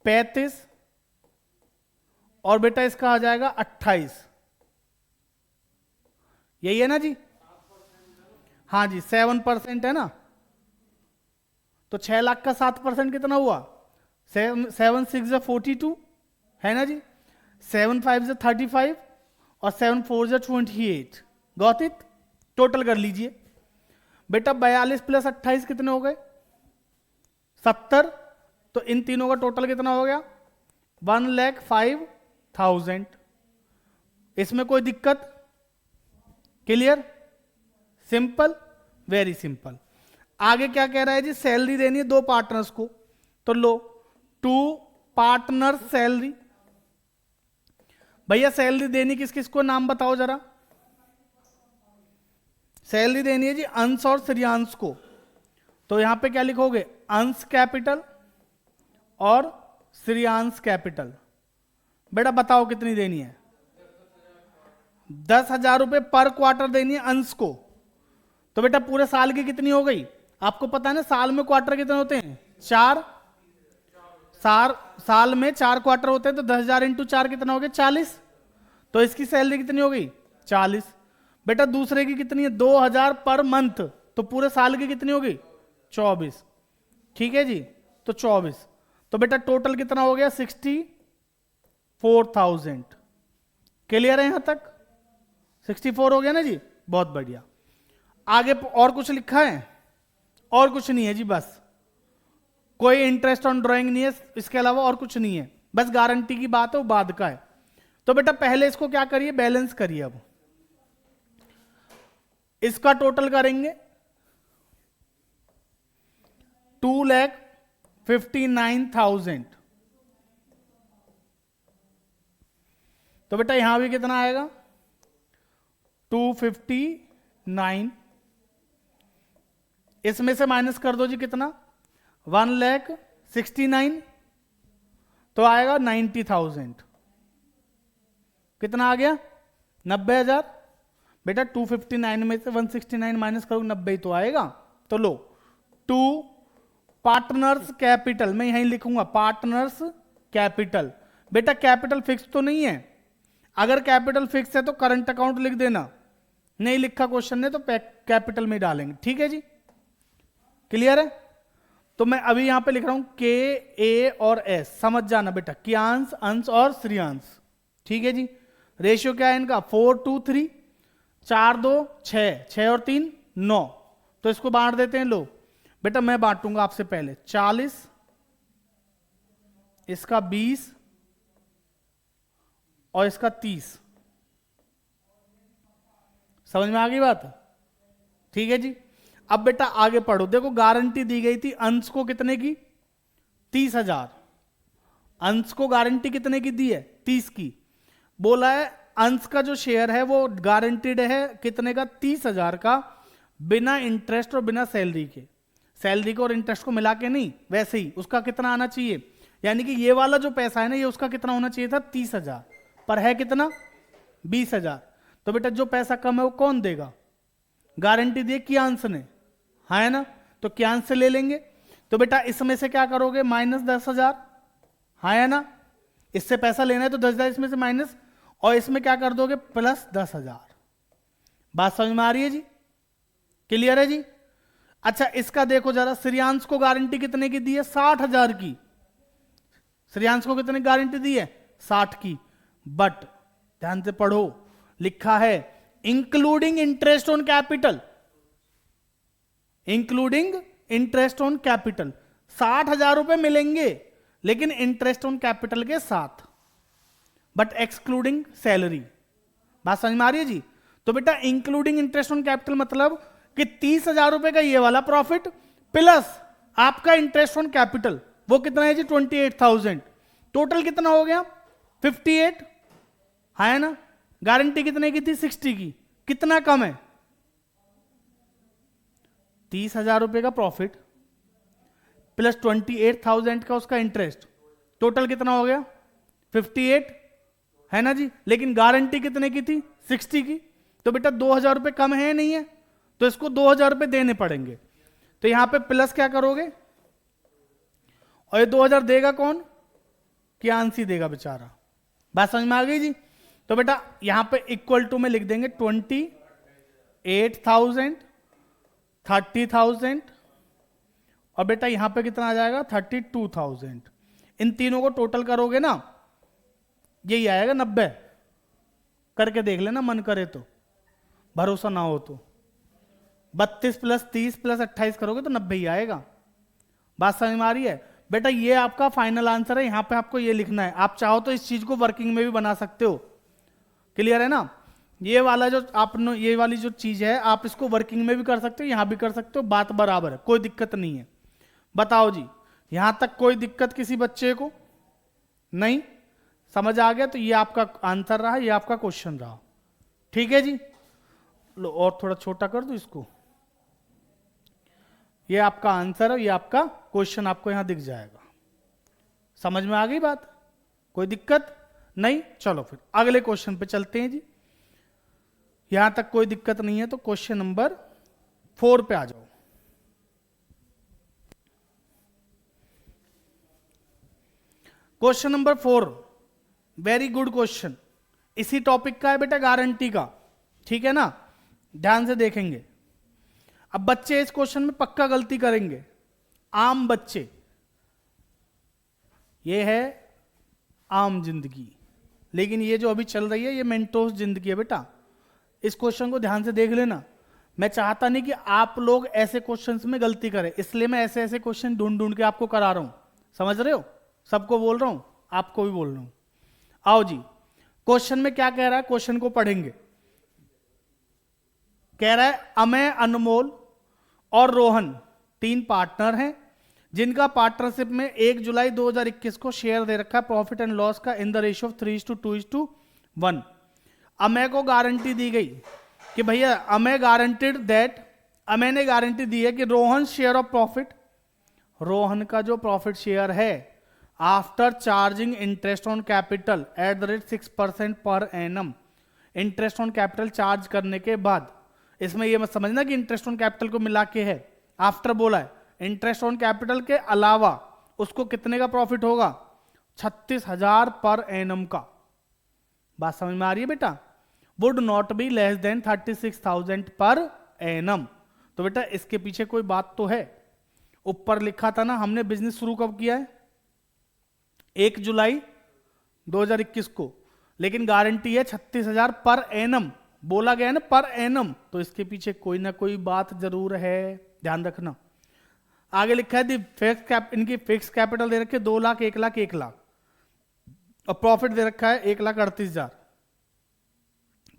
35, और बेटा इसका आ जाएगा 28। यही है ना जी? हाँ जी, 7% है ना। तो 6 लाख का 7% कितना हुआ? 7 6 42, है ना जी। 7 5 35 और 7 4 28। Got it? टोटल कर लीजिए बेटा। 42 + 28 कितने हो गए? 70, तो इन तीनों का टोटल कितना हो गया 1,05,000। इसमें कोई दिक्कत? क्लियर? Simple, very simple. आगे क्या कह रहा है जी, सैलरी देनी है 2 पार्टनर्स को, तो लो 2 पार्टनर सैलरी। भैया सैलरी देनी किस किस को, नाम बताओ जरा। सैलरी देनी है जी अंश और श्रेयांश को, तो यहां पे क्या लिखोगे, अंश कैपिटल और श्रेयांश कैपिटल। बेटा बताओ कितनी देनी है, 10,000 रुपए पर क्वार्टर देनी है अंश को। तो बेटा पूरे साल की कितनी हो गई, आपको पता है ना साल में क्वार्टर कितने होते हैं, 4। साल में 4 क्वार्टर होते हैं, तो 10,000 इंटू 4 कितना हो गया, 40। तो इसकी सैलरी कितनी हो गई, 40। बेटा दूसरे की कितनी है, 2,000 पर मंथ, तो पूरे साल की कितनी हो गई, 24। ठीक है जी, तो 24। तो बेटा टोटल कितना हो गया, 64,000। क्लियर है यहां तक, 64 हो गया ना जी, बहुत बढ़िया। आगे और कुछ लिखा है, और कुछ नहीं है जी, बस कोई इंटरेस्ट ऑन ड्राइंग नहीं है, इसके अलावा और कुछ नहीं है, बस गारंटी की बात है, वो बाद का है। तो बेटा पहले इसको क्या करिए, बैलेंस करिए। अब इसका टोटल करेंगे 2,59,000। तो बेटा यहां भी कितना आएगा, 259। इसमें से माइनस कर दो जी कितना, 1,69,000, तो आएगा 90,000। कितना आ गया, 90,000। बेटा 259 में से 169 माइनस करो, 90 तो आएगा। तो लो 2 पार्टनर्स कैपिटल, मैं यहीं लिखूंगा पार्टनर्स कैपिटल। बेटा कैपिटल फिक्स तो नहीं है, अगर कैपिटल फिक्स है तो करंट अकाउंट लिख देना, नहीं लिखा क्वेश्चन ने तो कैपिटल में डालेंगे। ठीक है जी, क्लियर है? तो मैं अभी यहां पे लिख रहा हूं के, ए और एस, समझ जाना बेटा, कियांश, अंश और श्रेयांश। ठीक है जी, रेशियो क्या है इनका, 4:3, 4-2 6, 6 और 3 9। तो इसको बांट देते हैं, लो बेटा मैं बांटूंगा आपसे पहले, 40, इसका 20 और इसका 30। समझ में आ गई बात? ठीक है जी। अब बेटा आगे पढ़ो, देखो गारंटी दी गई थी अंश को कितने की, 30,000। अंश को गारंटी कितने की दी है, 30 की। बोला है अंश का जो शेयर है वो गारंटीड है कितने का, 30,000 का, बिना इंटरेस्ट और बिना सैलरी के। सैलरी को और इंटरेस्ट को मिला के नहीं, वैसे ही उसका कितना आना चाहिए, यानी कि ये वाला जो पैसा है ना, ये उसका कितना होना चाहिए था, 30,000, पर है कितना, 20,000। तो बेटा जो पैसा कम है वो कौन देगा, गारंटी दी कियांश ने, है ना, तो कियांश से ले लेंगे। तो बेटा इसमें से क्या करोगे, माइनस 10,000, है ना, इससे पैसा लेना है तो 10,000 इसमें से माइनस, और इसमें क्या कर दोगे, प्लस 10,000। बात समझ में आ रही है जी, क्लियर है जी? अच्छा इसका देखो जरा, श्रेयांश को गारंटी कितने की दी है, 60,000 की। श्रेयांश को कितने गारंटी दी है, 60 की। बट ध्यान से पढ़ो, लिखा है including interest on capital, including interest on capital. 60,000 रुपए मिलेंगे लेकिन इंटरेस्ट ऑन कैपिटल के साथ, बट एक्सक्लूडिंग सैलरी। बात समझ में आ रही है जी? तो बेटा इंक्लूडिंग इंटरेस्ट ऑन कैपिटल मतलब कि 30,000 रुपए का ये वाला प्रॉफिट प्लस आपका इंटरेस्ट ऑन कैपिटल, वो कितना है जी, 28,000। टोटल कितना हो गया, 58, है ना। गारंटी कितने की थी, 60 की। कितना कम है, 30,000 रुपए का प्रॉफिट प्लस 28,000 का उसका इंटरेस्ट, टोटल कितना हो गया, 58, है ना जी। लेकिन गारंटी कितने की थी, 60 की। तो बेटा 2,000 रुपए कम है नहीं है, तो इसको 2,000 रुपए देने पड़ेंगे। तो यहां पे प्लस क्या करोगे, और ये 2,000 देगा कौन, कियांश ही देगा बेचारा। बात समझ में आ गई जी? तो बेटा यहां पे इक्वल टू में लिख देंगे 28,000, 30,000 और बेटा यहां पे कितना आ जाएगा, 32,000। इन तीनों को टोटल करोगे ना, यही आएगा 90। करके देख लेना मन करे तो, भरोसा ना हो तो 32 + 30 + 28 करोगे तो 90 ही आएगा। बात समझ में आ रही है बेटा? ये आपका फाइनल आंसर है, यहां पे आपको ये लिखना है। आप चाहो तो इस चीज को वर्किंग में भी बना सकते हो। क्लियर है ना? ये वाला जो आपने, ये वाली जो चीज है आप इसको वर्किंग में भी कर सकते हो, यहां भी कर सकते हो, बात बराबर है, कोई दिक्कत नहीं है। बताओ जी, यहां तक कोई दिक्कत किसी बच्चे को नहीं? समझ आ गया? तो ये आपका आंसर रहा, ये आपका क्वेश्चन रहा। ठीक है जी। लो और थोड़ा छोटा कर दो इसको। ये आपका आंसर है, ये आपका क्वेश्चन आपको यहां दिख जाएगा। समझ में आ गई बात? कोई दिक्कत नहीं? चलो फिर अगले क्वेश्चन पे चलते हैं जी। यहां तक कोई दिक्कत नहीं है तो क्वेश्चन नंबर 4 पे आ जाओ। Question number 4 very good question, इसी टॉपिक का है बेटा, गारंटी का। ठीक है ना? ध्यान से देखेंगे। अब बच्चे इस क्वेश्चन में पक्का गलती करेंगे, आम बच्चे। ये है आम जिंदगी, लेकिन ये जो अभी चल रही है ये मेंटोस जिंदगी है बेटा। इस क्वेश्चन को ध्यान से देख लेना। मैं चाहता नहीं कि आप लोग ऐसे क्वेश्चंस में गलती करें, इसलिए मैं ऐसे ऐसे क्वेश्चन ढूंढ ढूंढ के आपको करा रहा हूं। समझ रहे हो? सबको बोल रहा हूं, आपको भी बोल रहा हूं। आओ जी, क्वेश्चन में क्या कह रहा है, क्वेश्चन को पढ़ेंगे। कह रहा है अमय, अनमोल और रोहन 3 पार्टनर हैं जिनका पार्टनरशिप में 1 जुलाई 2021 को शेयर दे रखा है प्रॉफिट एंड लॉस का in the ratio of 3:2:1। Amay को गारंटी दी गई कि भैया, अमय गारंटीड दैट, अमय ने गारंटी दी है कि Rohan share of profit, Rohan का जो प्रॉफिट शेयर है after charging interest on capital at the rate 6% पर annum, interest on capital charge करने के बाद। इसमें यह मत समझना कि इंटरेस्ट ऑन कैपिटल को मिला के है, आफ्टर बोला है। इंटरेस्ट ऑन कैपिटल के अलावा उसको कितने का प्रॉफिट होगा? 36,000 पर एनम का। बात समझ में आ रही है बेटा? Would not be less than 36,000 per annum. तो बेटा इसके पीछे कोई बात तो है। ऊपर लिखा था ना, हमने बिजनेस शुरू कब किया है? 1 जुलाई 2021 को, लेकिन गारंटी है 36,000 पर एनम। बोला गया ना पर एनम, तो इसके पीछे कोई ना कोई बात जरूर है, ध्यान रखना। आगे लिखा है इनकी फिक्स कैपिटल दे रखे 2 लाख, 1 लाख, 1 लाख, और प्रॉफिट दे रखा है 1,38,000।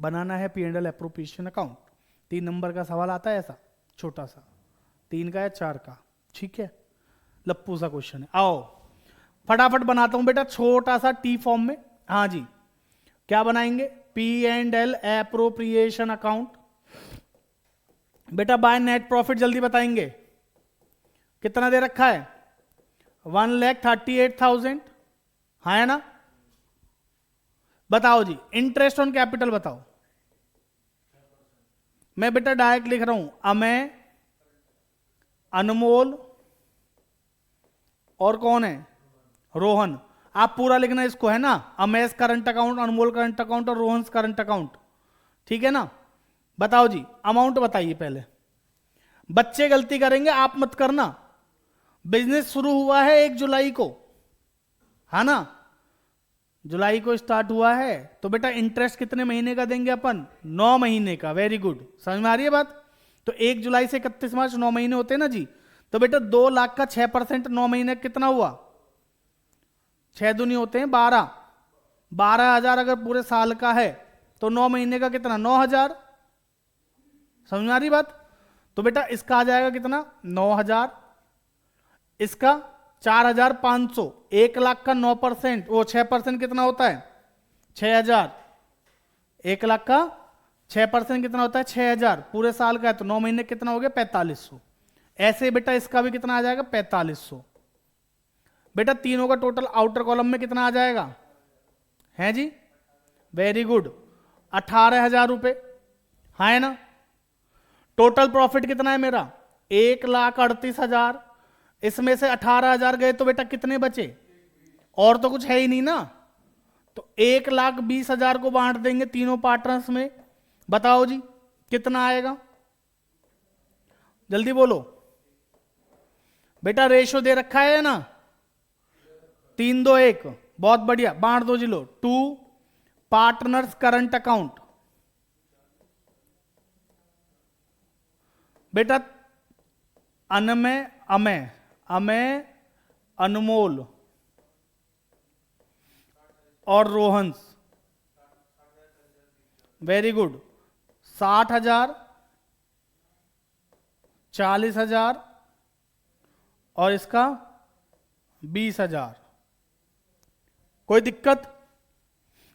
बनाना है P&L एप्रोप्रिएशन अकाउंट। 3 नंबर का सवाल आता है ऐसा छोटा सा, 3 का या 4 का। ठीक है, लप्पू सा क्वेश्चन है। आओ फटाफट बनाता हूं बेटा, छोटा सा टी फॉर्म में। हाँ जी, क्या बनाएंगे? P&L appropriation account. बेटा बाय नेट प्रॉफिट जल्दी बताएंगे, कितना दे रखा है? 1,38,000, हाँ है ना? बताओ जी, इंटरेस्ट ऑन कैपिटल बताओ। मैं बेटा डायरेक्ट लिख रहा हूं, अमय, अनमोल और कौन है? रोहन। आप पूरा लिखना इसको, है ना? अमयस करंट अकाउंट, अनमोल करंट अकाउंट और रोहन करंट अकाउंट। ठीक है ना? बताओ जी, अमाउंट बताइए पहले। बच्चे गलती करेंगे, आप मत करना। बिजनेस शुरू हुआ है 1 जुलाई को, है ना? जुलाई को स्टार्ट हुआ है, तो बेटा इंटरेस्ट कितने महीने का देंगे अपन? 9 महीने का। वेरी गुड, समझ में आ रही है बात? तो 1 जुलाई से 31 मार्च 9 महीने होते हैं ना जी। तो बेटा 2 लाख का 6% 9 महीने कितना हुआ? 6 दूनी होते हैं 12, 12,000 अगर पूरे साल का है तो 9 महीने का कितना? 9,000। समझ में आ रही बात? तो बेटा इसका आ जाएगा कितना? 9,000। इसका 4,500। 1 लाख का 9%, वो 6% कितना होता है? 6,000। 1 लाख का 6% कितना होता है? 6,000। पूरे साल का है तो 9 महीने कितना हो गया? 4,500। ऐसे बेटा इसका भी कितना आ जाएगा? 4,500। बेटा तीनों का टोटल आउटर कॉलम में कितना आ जाएगा? है जी, वेरी गुड, 18,000 रुपए, हाँ है ना? टोटल प्रॉफिट कितना है मेरा? 1,38,000। इसमें से 18,000 गए तो बेटा कितने बचे? और तो कुछ है ही नहीं ना। तो 1,20,000 को बांट देंगे तीनों पार्टनर्स में। बताओ जी कितना आएगा? जल्दी बोलो बेटा, रेशो दे रखा है ना, 3:2:1। बहुत बढ़िया, बांट दो जी लो। 2 पार्टनर्स करंट अकाउंट। बेटा अनमय, अमय, अमेय, अनमोल और रोहंस। Very good. 60,000, 40,000 और इसका 20,000। कोई दिक्कत?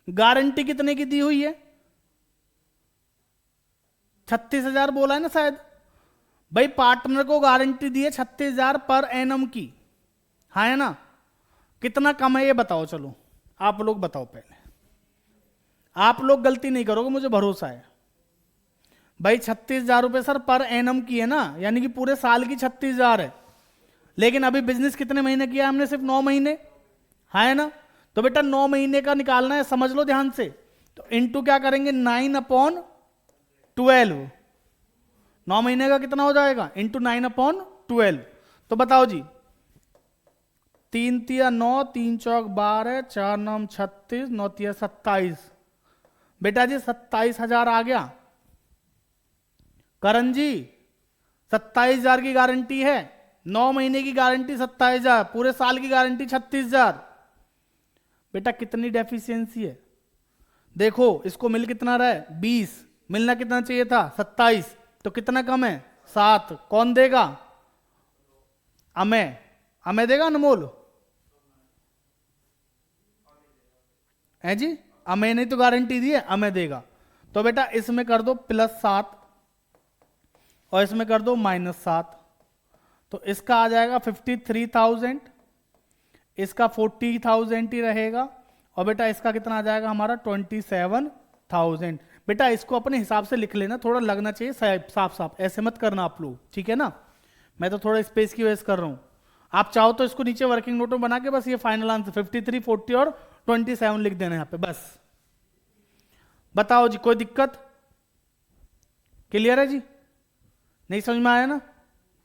गारंटी कितने की दी हुई है? 36,000 बोला है ना शायद। भाई पार्टनर को गारंटी दी है 36,000 पर एनम की, हाँ है ना? कितना कम है ये बताओ। चलो आप लोग बताओ पहले। आप लोग गलती नहीं करोगे, मुझे भरोसा है। भाई 36,000 रुपए सर पर एनम की है ना, यानी कि पूरे साल की 36,000 है। लेकिन अभी बिजनेस कितने महीने किया हमने? सिर्फ 9 महीने, हाँ है ना? तो बेटा 9 महीने का निकालना है, समझ लो ध्यान से। तो इंटू क्या करेंगे? 9/12। 9 महीने का कितना हो जाएगा? इंटू 9/12। तो बताओ जी, 3 तिया 9, 3 चौक 12, 4 9 36, 9 तिया 27। बेटा जी 27,000 आ गया। करण जी 27,000 की गारंटी है। 9 महीने की गारंटी 27,000, पूरे साल की गारंटी 36,000। बेटा कितनी डेफिशिएंसी है देखो। इसको मिल कितना रहा है? 20। मिलना कितना चाहिए था? 27। तो कितना कम है? 7। कौन देगा? अमेय। अमेय देगा अनमोल? है जी? अमेय ने तो गारंटी दी है, अमेय देगा। तो बेटा इसमें कर दो +7 और इसमें कर दो -7। तो इसका आ जाएगा 53,000, इसका 40,000 ही रहेगा। और बेटा इसका कितना आ जाएगा हमारा? 27,000। बेटा इसको अपने हिसाब से लिख लेना, थोड़ा लगना चाहिए साफ साफ, ऐसे मत करना आप लोग, ठीक है ना? मैं तो थोड़ा स्पेस की वजह से कर रहा हूं। आप चाहो तो इसको नीचे वर्किंग नोट में बना के बस ये फाइनल आंसर 53, 40 और 27 लिख देना यहां पे बस। बताओ जी कोई दिक्कत? क्लियर है जी? नहीं समझ में आया ना?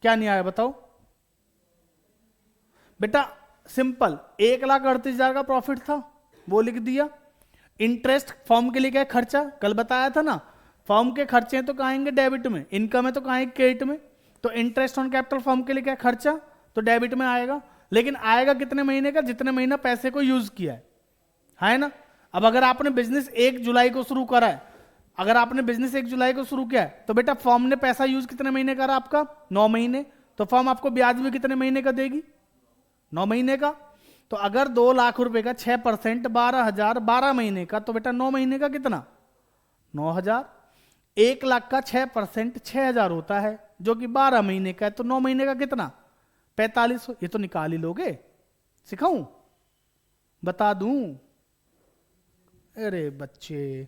क्या नहीं आया बताओ? बेटा सिंपल, 1,38,000 का प्रॉफिट था, वो लिख दिया। इंटरेस्ट फॉर्म के लिए क्या है? खर्चा। कल बताया था ना, फॉर्म के खर्चे तो कहाँ आएंगे? डेबिट में। इनकम है तो कहाँ आएंगे? क्रेडिट में। तो इंटरेस्ट ऑन कैपिटल फॉर्म के लिए क्या है? खर्चा, तो डेबिट में आएगा। लेकिन आएगा कितने महीने का? जितने महीना पैसे को यूज किया है ना? अब अगर आपने बिजनेस 1 जुलाई को शुरू करा है, अगर आपने बिजनेस 1 जुलाई को शुरू किया है, तो बेटा फॉर्म ने पैसा यूज कितने महीने करा आपका? 9 महीने। तो फॉर्म आपको ब्याज भी कितने महीने का देगी? 9 महीने का। तो अगर 2 लाख रुपए का 6% 12,000 12 महीने का, तो बेटा 9 महीने का कितना? 9,000। 1 लाख का 6% 6,000 होता है, जो कि 12 महीने का है। तो 9 महीने का कितना? 4500। ये तो निकाल ही लोगे, सिखाऊं? बता दूं? अरे बच्चे,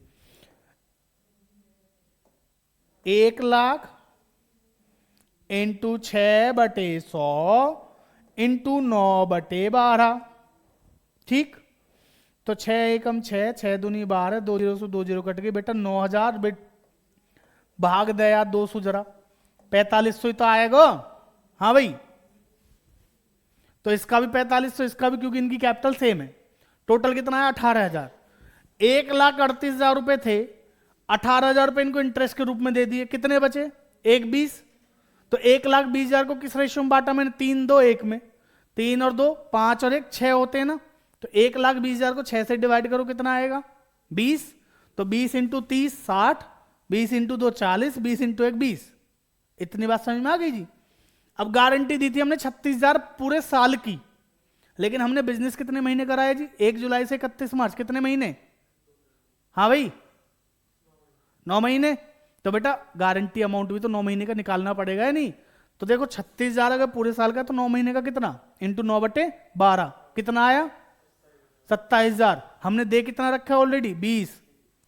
1 लाख इंटू 6/100 इंटू 9/12। ठीक? तो 6 एकम 6, 6 दूनी 12, 2 0 से 2 0 कट गई। बेटा 9,000 भाग दे यार 200 जरा, 4500 ही तो आएगा। हाँ भाई, तो इसका भी 4500, इसका भी, क्योंकि इनकी कैपिटल सेम है। टोटल कितना है? 18,000। 1,38,000 रुपए थे, 18,000 रुपए इनको इंटरेस्ट के रूप में दे दिए। कितने बचे? 1,20। तो 1,20,000 को किस रेशियो में बांटा मैंने? 3 2 1 में। 3 और 2 5 और 1 6 होते हैं ना। तो 1,20,000 को 6 से डिवाइड करो, कितना आएगा? 20। तो 20 इंटू 30 60, 20 इंटू 2 40, 20 इंटू 1 20। इतनी बात समझ में आ गई जी? अब गारंटी दी थी हमने 36,000 पूरे साल की, लेकिन हमने बिजनेस कितने महीने कराया जी? 1 जुलाई से 31 मार्च। कितने महीने? हाँ भाई 9 महीने। तो बेटा गारंटी अमाउंट भी तो 9 महीने का निकालना पड़ेगा या नहीं? तो देखो 36,000 अगर पूरे साल का, तो 9 महीने का कितना? इंटू 9/12 कितना आया? 27,000। हमने दे कितना रखा है ऑलरेडी? 20।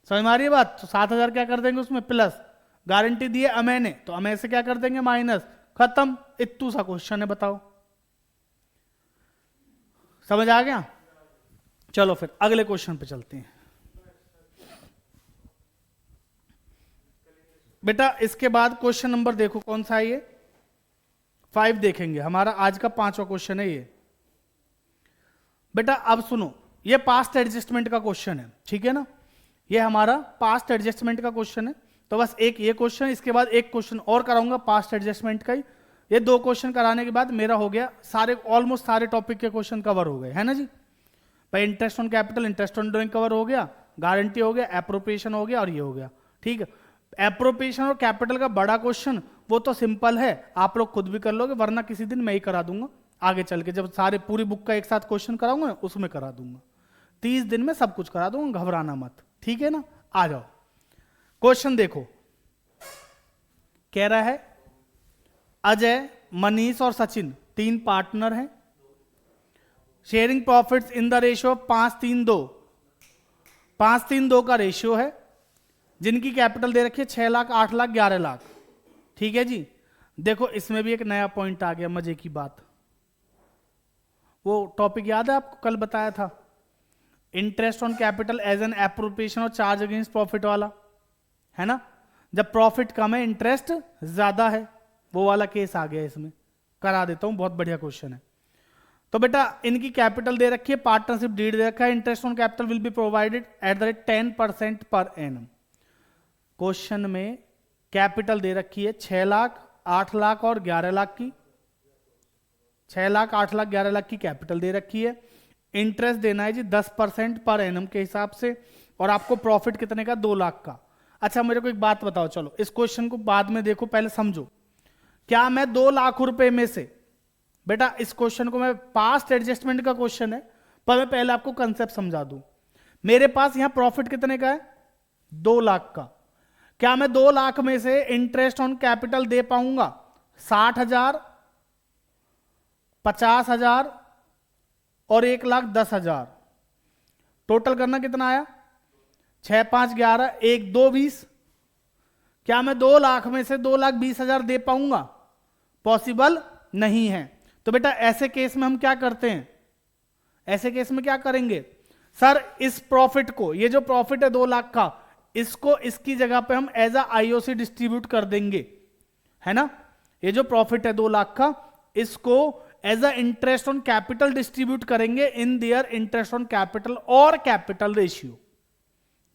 समझ में आ रही है बात? तो 7,000 क्या कर देंगे उसमें प्लस। गारंटी दी है अमेय ने, तो अमेय से क्या कर देंगे? माइनस। खत्म। इतू सा क्वेश्चन है, बताओ समझ आ गया? चलो फिर अगले क्वेश्चन पे चलते हैं। बेटा इसके बाद क्वेश्चन नंबर देखो कौन सा है ये? 5 देखेंगे। हमारा आज का 5वां क्वेश्चन है ये। बेटा अब सुनो, ये पास्ट एडजस्टमेंट का क्वेश्चन है, ठीक है ना? ये हमारा पास्ट एडजस्टमेंट का क्वेश्चन है। तो बस एक ये क्वेश्चन, इसके बाद एक क्वेश्चन और कराऊंगा पास्ट एडजस्टमेंट का ही, ये 2 क्वेश्चन कराने के बाद मेरा हो गया सारे, ऑलमोस्ट सारे टॉपिक के क्वेश्चन कवर हो गए, है ना जी। भाई interest on capital, interest on drawing cover हो गया, गारंटी हो गया, एप्रोप्रिएशन हो गया और ये हो गया, ठीक है। एप्रोप्रिएशन और कैपिटल का बड़ा क्वेश्चन वो तो सिंपल है, आप लोग खुद भी कर लोगे, वरना किसी दिन मैं ही करा दूंगा आगे चल के, जब सारे पूरी बुक का एक साथ क्वेश्चन कराऊंगा उसमें करा दूंगा, 30 दिन में सब कुछ करा दूंगा, घबराना मत, ठीक है ना। आ जाओ क्वेश्चन देखो, कह रहा है अजय, मनीष और सचिन 3 पार्टनर हैं, sharing profits in the ratio 5-3-2, 5-3-2 का रेशियो है, जिनकी कैपिटल दे रखी है 6 लाख, 8 लाख, 11 लाख, ठीक है जी। देखो इसमें भी एक नया पॉइंट आ गया, मजे की बात, वो टॉपिक याद है आपको कल बताया था, interest on capital as an appropriation और चार्ज अगेंस्ट प्रॉफिट वाला, है ना। जब प्रॉफिट कम है इंटरेस्ट ज्यादा है, वो वाला केस आ गया, इसमें करा देता हूं, बहुत बढ़िया क्वेश्चन है। तो बेटा इनकी कैपिटल दे रखी है, पार्टनरशिप डीड दे रखा है, interest on capital will be provided eight the rate 10% per annum. Question में कैपिटल दे रखी है 6 लाख, 8 लाख और 11 लाख की, 6 लाख, 8 लाख, 11 लाख की कैपिटल दे रखी है, इंटरेस्ट देना है जी 10% पर एनम के हिसाब से, और आपको प्रॉफिट कितने का, 2 लाख का। अच्छा मेरे को एक बात बताओ, चलो इस क्वेश्चन को बाद में देखो, पहले समझो, क्या मैं 2 लाख रुपए में से, बेटा इस क्वेश्चन को मैं पास्ट एडजस्टमेंट का क्वेश्चन है, पर मैं पहले आपको कंसेप्ट समझा दूं। मेरे पास यहां प्रॉफिट कितने का है, 2 लाख का, क्या मैं 2 लाख में से इंटरेस्ट ऑन कैपिटल दे पाऊंगा 60,000, 50,000 और 1,10,000, टोटल करना कितना आया, 6, 5, 11, 1, 2, 20। क्या मैं 2 लाख में से 2,20,000 दे पाऊंगा, पॉसिबल नहीं है। तो बेटा ऐसे केस में हम क्या करते हैं, ऐसे केस में क्या करेंगे, सर इस प्रॉफिट को, ये जो प्रॉफिट है 2 लाख का, इसको इसकी जगह पे हम एज अ आईओसी डिस्ट्रीब्यूट कर देंगे, है ना। ये जो प्रॉफिट है 2 लाख का, इसको as a interest on capital distribute करेंगे in their interest on capital और कैपिटल रेशियो।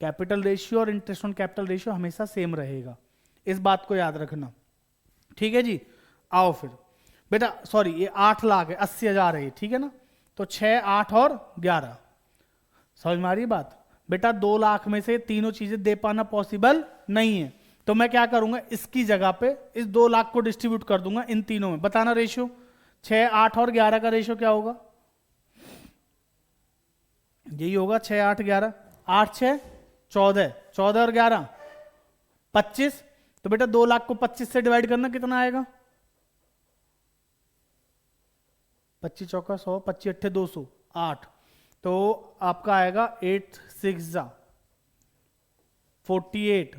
कैपिटल रेशियो और इंटरेस्ट ऑन कैपिटल रेशियो हमेशा सेम रहेगा, इस बात को याद रखना, ठीक है जी। आओ फिर बेटा, सॉरी ये 8 लाख है, 80,000 है, ठीक है ना। तो 6, 8 और 11, समझ में आ रही बात। बेटा 2 लाख में से तीनों चीजें दे पाना पॉसिबल नहीं है, तो मैं क्या करूंगा, इसकी जगह पे इस 2 लाख को डिस्ट्रीब्यूट कर दूंगा इन तीनों में। बताना रेशियो, 6, 8 और 11 का रेशियो क्या होगा, यही होगा 6, 8, 11, 8, 6, 14, 14 और 11, 25। तो बेटा 2 लाख को 25 से डिवाइड करना कितना आएगा, 25 चौका 100, 25 अट्ठे 200, 8, तो आपका आएगा 8, 6 48,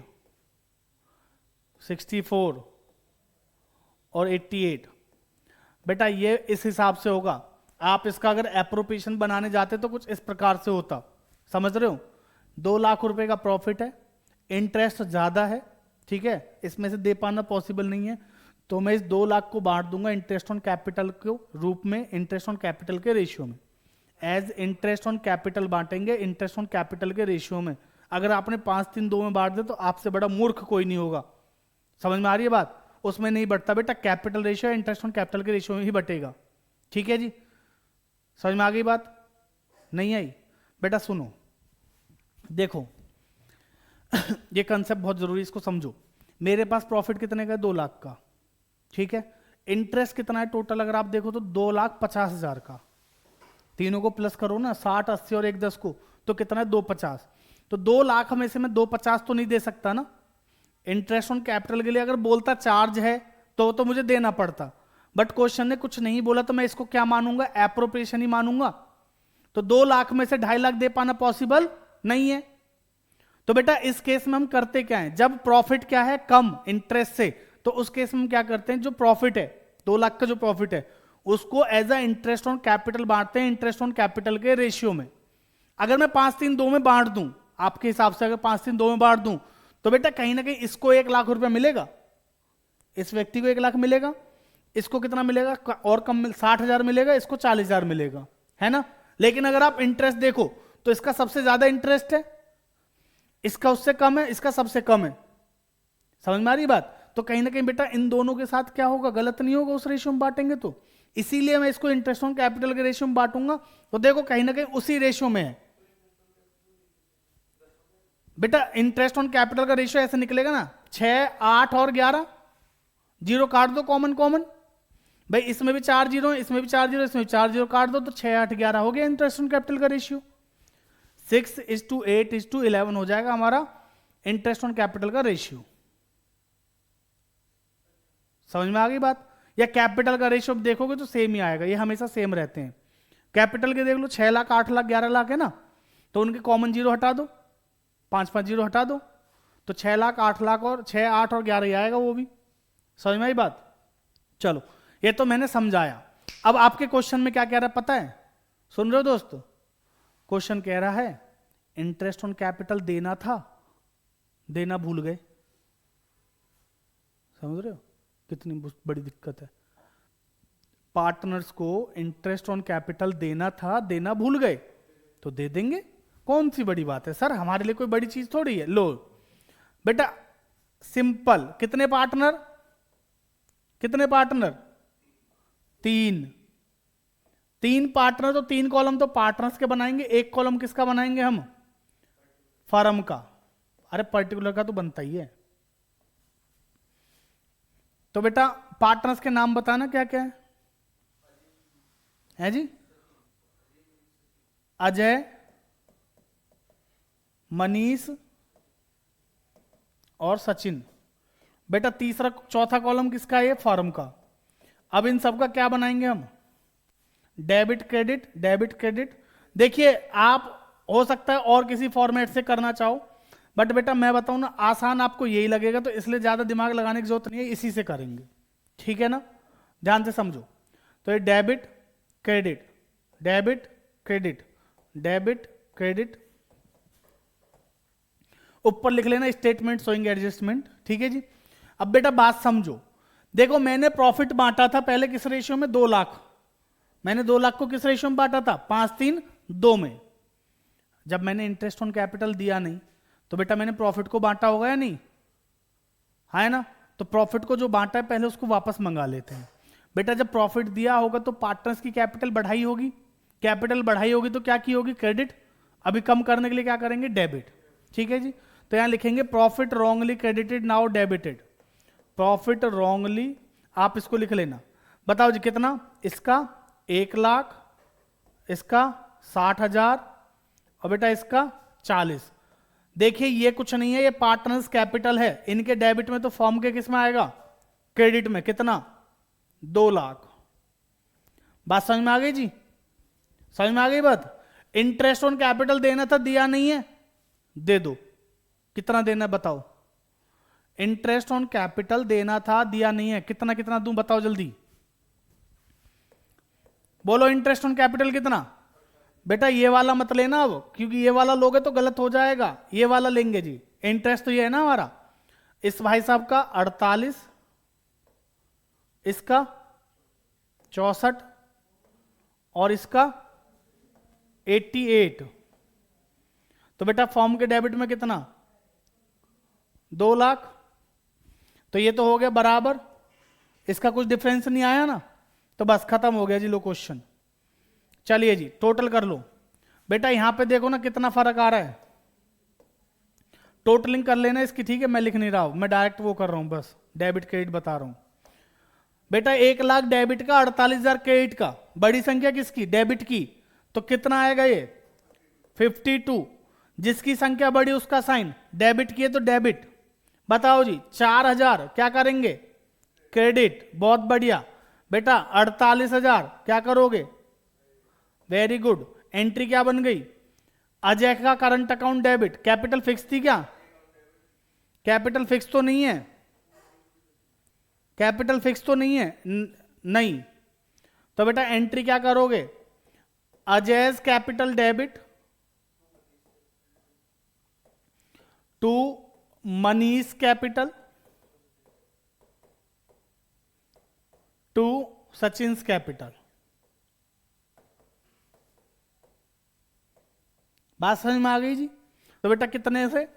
64 और 88। बेटा ये इस हिसाब से होगा, आप इसका अगर एप्रोप्रिएशन बनाने जाते तो कुछ इस प्रकार से होता, समझ रहे हो। 2 लाख रुपए का प्रॉफिट है, इंटरेस्ट ज्यादा है, ठीक है, इसमें से दे पाना पॉसिबल नहीं है, तो मैं इस 2 लाख को बांट दूंगा इंटरेस्ट ऑन कैपिटल के रूप में, इंटरेस्ट ऑन कैपिटल के रेशियो में, एज इंटरेस्ट ऑन कैपिटल बांटेंगे इंटरेस्ट ऑन कैपिटल के रेशियो में। अगर आपने 5-3-2 में बांट दे तो आपसे बड़ा मूर्ख कोई नहीं होगा, समझ में आ रही है बात। उसमें नहीं बढ़ता बेटा, capital ratio interest on capital के रेशियो में ही बटेगा, ठीक है जी। समझ में आ गई बात, नहीं आई। बेटा सुनो, देखो ये कंसेप्ट बहुत जरूरी, इसको समझो। मेरे पास प्रॉफिट कितने का है, 2 लाख का, ठीक है। इंटरेस्ट कितना है टोटल, अगर आप देखो तो 2,50,000 का, तीनों को प्लस करो ना, 60, 80 और 1 10 को, तो कितना है 250। तो 2 लाख में से मैं 250 तो नहीं दे सकता ना, इंटरेस्ट ऑन कैपिटल के लिए अगर बोलता चार्ज है तो मुझे देना पड़ता, बट क्वेश्चन ने कुछ नहीं बोला, तो मैं इसको क्या मानूंगा, एप्रोप्रिएशन ही मानूंगा। तो 2 लाख में से 2.5 लाख दे पाना पॉसिबल नहीं है। तो बेटा इस केस में हम करते क्या है, जब प्रॉफिट क्या है कम इंटरेस्ट से, तो उस केस में हम क्या करते हैं, जो प्रॉफिट है 2 लाख का जो प्रॉफिट है उसको as a interest on capital बांटते हैं इंटरेस्ट ऑन कैपिटल के रेशियो में। अगर मैं 5-3-2 में बांट दूं, आपके हिसाब से अगर 5-3-2 में बांट दूं, तो बेटा कहीं ना कहीं इसको 1 लाख रुपया मिलेगा, इस व्यक्ति को 1 लाख मिलेगा, इसको कितना मिलेगा और कम 60,000 मिलेगा, इसको 40,000 मिलेगा, है ना। लेकिन अगर आप इंटरेस्ट देखो तो इसका सबसे ज्यादा इंटरेस्ट है, इसका उससे कम है, इसका सबसे कम है, समझ में आ रही बात। तो कहीं ना कहीं बेटा इन दोनों के साथ क्या होगा, गलत नहीं होगा उस रेशियो में बांटेंगे तो, इसीलिए मैं इसको इंटरेस्ट ऑन कैपिटल के रेशियो में बांटूंगा। तो देखो कहीं ना कहीं उसी रेशियो में है बेटा। इंटरेस्ट ऑन कैपिटल का रेशियो ऐसे निकलेगा ना, 6, 8 और 11, जीरो काट दो कॉमन कॉमन, भाई इसमें भी 4 जीरो, इसमें भी 4 जीरो, इसमें भी 4 जीरो काट दो, तो 6, 8, 11 हो गया इंटरेस्ट ऑन कैपिटल का रेशियो। 6:8:11 हो जाएगा हमारा इंटरेस्ट ऑन कैपिटल का रेशियो। समझ में आ गई बात? या कैपिटल का रेशियो देखोगे तो सेम ही आएगा, ये हमेशा सेम रहते हैं। कैपिटल के देख लो 6 लाख, 8 लाख, 11 लाख है ना, तो उनके कॉमन जीरो हटा दो, 5 जीरो हटा दो, तो 6 लाख, 8 लाख और 6, 8 और 11 ही आएगा वो भी। समझ में आई बात? चलो ये तो मैंने समझाया। अब आपके क्वेश्चन में क्या कह रहा है पता है? सुन रहे हो दोस्तों? क्वेश्चन कह रहा है इंटरेस्ट ऑन कैपिटल देना था, देना भूल गए। समझ रहे हो कितनी बड़ी दिक्कत है? पार्टनर्स को इंटरेस्ट ऑन कैपिटल देना था, देना भूल गए, तो दे देंगे, कौन सी बड़ी बात है सर, हमारे लिए कोई बड़ी चीज थोड़ी है। लो बेटा सिंपल, कितने पार्टनर, कितने पार्टनर, 3 पार्टनर, तो 3 कॉलम तो पार्टनर्स के बनाएंगे, एक कॉलम किसका बनाएंगे हम, फर्म का। अरे पर्टिकुलर का तो बनता ही है। तो बेटा पार्टनर्स के नाम बताना क्या क्या है जी? अजय, मनीष और सचिन। बेटा तीसरा चौथा कॉलम किसका है? ये फर्म का। अब इन सब का क्या बनाएंगे हम? Debit credit, debit credit. देखिए आप हो सकता है और किसी फॉर्मेट से करना चाहो, बट बेटा मैं बताऊं ना, आसान आपको यही लगेगा, तो इसलिए ज्यादा दिमाग लगाने की जरूरत नहीं है, इसी से करेंगे। ठीक है ना? ध्यान से समझो। तो ये debit credit, debit credit, debit credit, ऊपर लिख लेना स्टेटमेंट शोइंग एडजस्टमेंट। ठीक है जी? अब बेटा बात समझो, देखो मैंने प्रॉफिट बांटा था पहले किस रेशियो में? 2 लाख। मैंने 2 लाख को किस रेशियो में बांटा था? 5:3:2 में। जब मैंने इंटरेस्ट ऑन कैपिटल दिया नहीं, तो बेटा मैंने प्रॉफिट को बांटा होगा या नहीं? हाँ है ना? तो प्रॉफिट को जो बांटा है पहले उसको वापस मंगा लेते हैं। बेटा जब प्रॉफिट दिया होगा तो पार्टनर्स की कैपिटल बढ़ाई होगी, कैपिटल बढ़ाई होगी तो क्या की होगी? क्रेडिट। अभी कम करने के लिए क्या करेंगे? डेबिट। ठीक है जी? तो यहां लिखेंगे profit wrongly credited now debited. Profit wrongly, आप इसको लिख लेना। बताओ जी कितना? इसका 1 लाख, इसका 60,000 और बेटा इसका 40। देखिए ये कुछ नहीं है, ये पार्टनर्स कैपिटल है, इनके डेबिट में तो फॉर्म के किस में आएगा? क्रेडिट में। कितना? 2 लाख। बात समझ में आ गई जी? समझ में आ गई बात? इंटरेस्ट ऑन कैपिटल देना था, दिया नहीं है, दे दो। कितना देना है बताओ? इंटरेस्ट ऑन कैपिटल देना था, दिया नहीं है, कितना कितना दूं बताओ जल्दी बोलो। इंटरेस्ट ऑन कैपिटल कितना? बेटा ये वाला मत लेना अब, क्योंकि ये वाला लोगे तो गलत हो जाएगा, ये वाला लेंगे जी। इंटरेस्ट तो ये है ना हमारा, इस भाई साहब का 48, इसका 64 और इसका 88। तो बेटा फॉर्म के डेबिट में कितना? 2 लाख। तो ये तो हो गया बराबर, इसका कुछ डिफरेंस नहीं आया ना, तो बस खत्म हो गया जी लो क्वेश्चन। चलिए जी टोटल कर लो। बेटा यहां पे देखो ना कितना फर्क आ रहा है, टोटलिंग कर लेना इसकी। ठीक है? मैं लिख नहीं रहा हूं, मैं डायरेक्ट वो कर रहा हूं, बस डेबिट क्रेडिट बता रहा हूं। बेटा 1 लाख डेबिट का, 48,000 क्रेडिट का। बड़ी संख्या किसकी? डेबिट की। तो कितना आएगा ये? 52। जिसकी संख्या बड़ी उसका साइन, डेबिट की है तो डेबिट। बताओ जी 4,000 क्या करेंगे? क्रेडिट। बहुत बढ़िया बेटा। 48,000 क्या करोगे? Very good. एंट्री क्या बन गई? अजय का current account debit. Capital fix थी क्या? कैपिटल फिक्स तो नहीं है, कैपिटल फिक्स तो नहीं है, नहीं। तो बेटा एंट्री क्या करोगे? Ajay's capital debit to Manish capital to Sachin's capital. बात समझ में आ गई जी? तो बेटा कितने से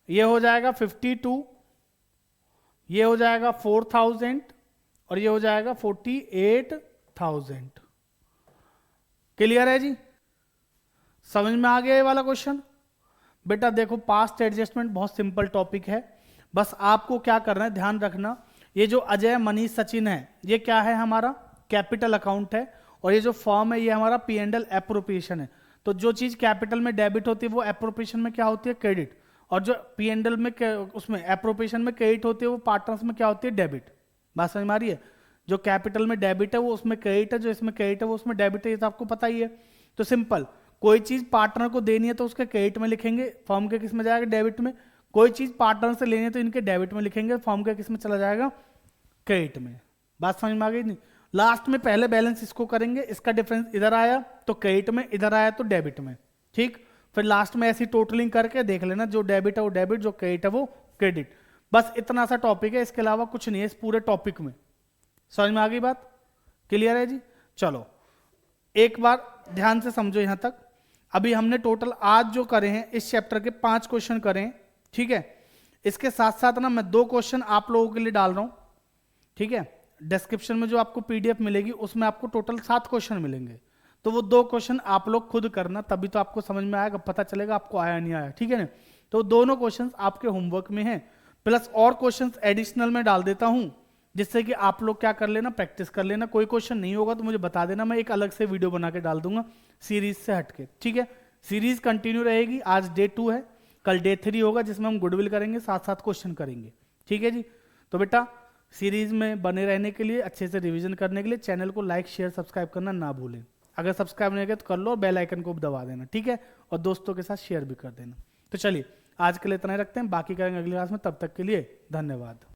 ये हो जाएगा? 52 ये हो जाएगा 4000 और ये हो जाएगा 48,000। क्लियर है जी? समझ में आ गया ये वाला क्वेश्चन? बेटा देखो, पास्ट एडजस्टमेंट बहुत सिंपल टॉपिक है, बस आपको क्या करना है, ध्यान रखना। ये जो अजय, मनीष, सचिन है, ये क्या है, हमारा कैपिटल अकाउंट है, और ये जो फॉर्म है ये हमारा पी एंड एल एप्रोप्रिएशन है। तो जो चीज कैपिटल में डेबिट होती है वो एप्रोप्रिएशन में क्या होती है, क्रेडिट, और जो पी एंड एल में उसमें एप्रोप्रिएशन में क्रेडिट होती है वो पार्टनर्स में क्या होती है, डेबिट। बात समझ में आ रही है? जो कैपिटल में डेबिट है वो उसमें क्रेडिट है, जो इसमें क्रेडिट है वो उसमें डेबिट है, ये तो आपको पता ही है। तो सिंपल, कोई चीज पार्टनर को देनी है तो उसके क्रेडिट में लिखेंगे, फॉर्म के किस में जाएगा, डेबिट में। कोई चीज पार्टनर से लेनी है तो इनके डेबिट में लिखेंगे, फॉर्म के किस में चला जाएगा, क्रेडिट में। बात समझ में आ गई नहीं? लास्ट में पहले बैलेंस इसको करेंगे, इसका डिफरेंस इधर आया तो क्रेडिट में, इधर आया तो डेबिट में, ठीक। फिर लास्ट में ऐसी टोटलिंग करके देख लेना, जो डेबिट है वो डेबिट, जो क्रेडिट है वो क्रेडिट। बस इतना सा टॉपिक है, इसके अलावा कुछ नहीं है इस पूरे टॉपिक में। समझ में आ गई बात? क्लियर है जी? चलो एक बार ध्यान से समझो यहां तक। अभी हमने टोटल आज जो करे हैं इस चैप्टर के 5 क्वेश्चन करे हैं, ठीक है। इसके साथ साथ ना मैं 2 क्वेश्चन आप लोगों के लिए डाल रहा हूं, ठीक है। डिस्क्रिप्शन में जो आपको पीडीएफ मिलेगी उसमें आपको टोटल 7 क्वेश्चन मिलेंगे, तो वो 2 क्वेश्चन आप लोग खुद करना, तभी तो आपको समझ में आएगा, पता चलेगा आपको आया नहीं आया, ठीक है ना। तो दोनों क्वेश्चन आपके होमवर्क में हैं, प्लस और क्वेश्चन एडिशनल में डाल देता हूं, जिससे कि आप लोग क्या कर लेना, प्रैक्टिस कर लेना। कोई क्वेश्चन नहीं होगा तो मुझे बता देना, मैं एक अलग से वीडियो बना के डाल दूंगा सीरीज से हटके, ठीक है। सीरीज कंटिन्यू रहेगी, आज डे 2 है, कल डे 3 होगा जिसमें हम गुडविल करेंगे, साथ साथ क्वेश्चन करेंगे, ठीक है जी। तो बेटा सीरीज में बने रहने के लिए, अच्छे से रिवीजन करने के लिए चैनल को लाइक शेयर सब्सक्राइब करना ना भूलें। अगर सब्सक्राइब नहीं किया तो कर लो और बेल आइकन को भी दबा देना, ठीक है, और दोस्तों के साथ शेयर भी कर देना। तो चलिए आज के लिए इतना ही रखते हैं, बाकी करेंगे अगली क्लास में, तब तक के लिए धन्यवाद।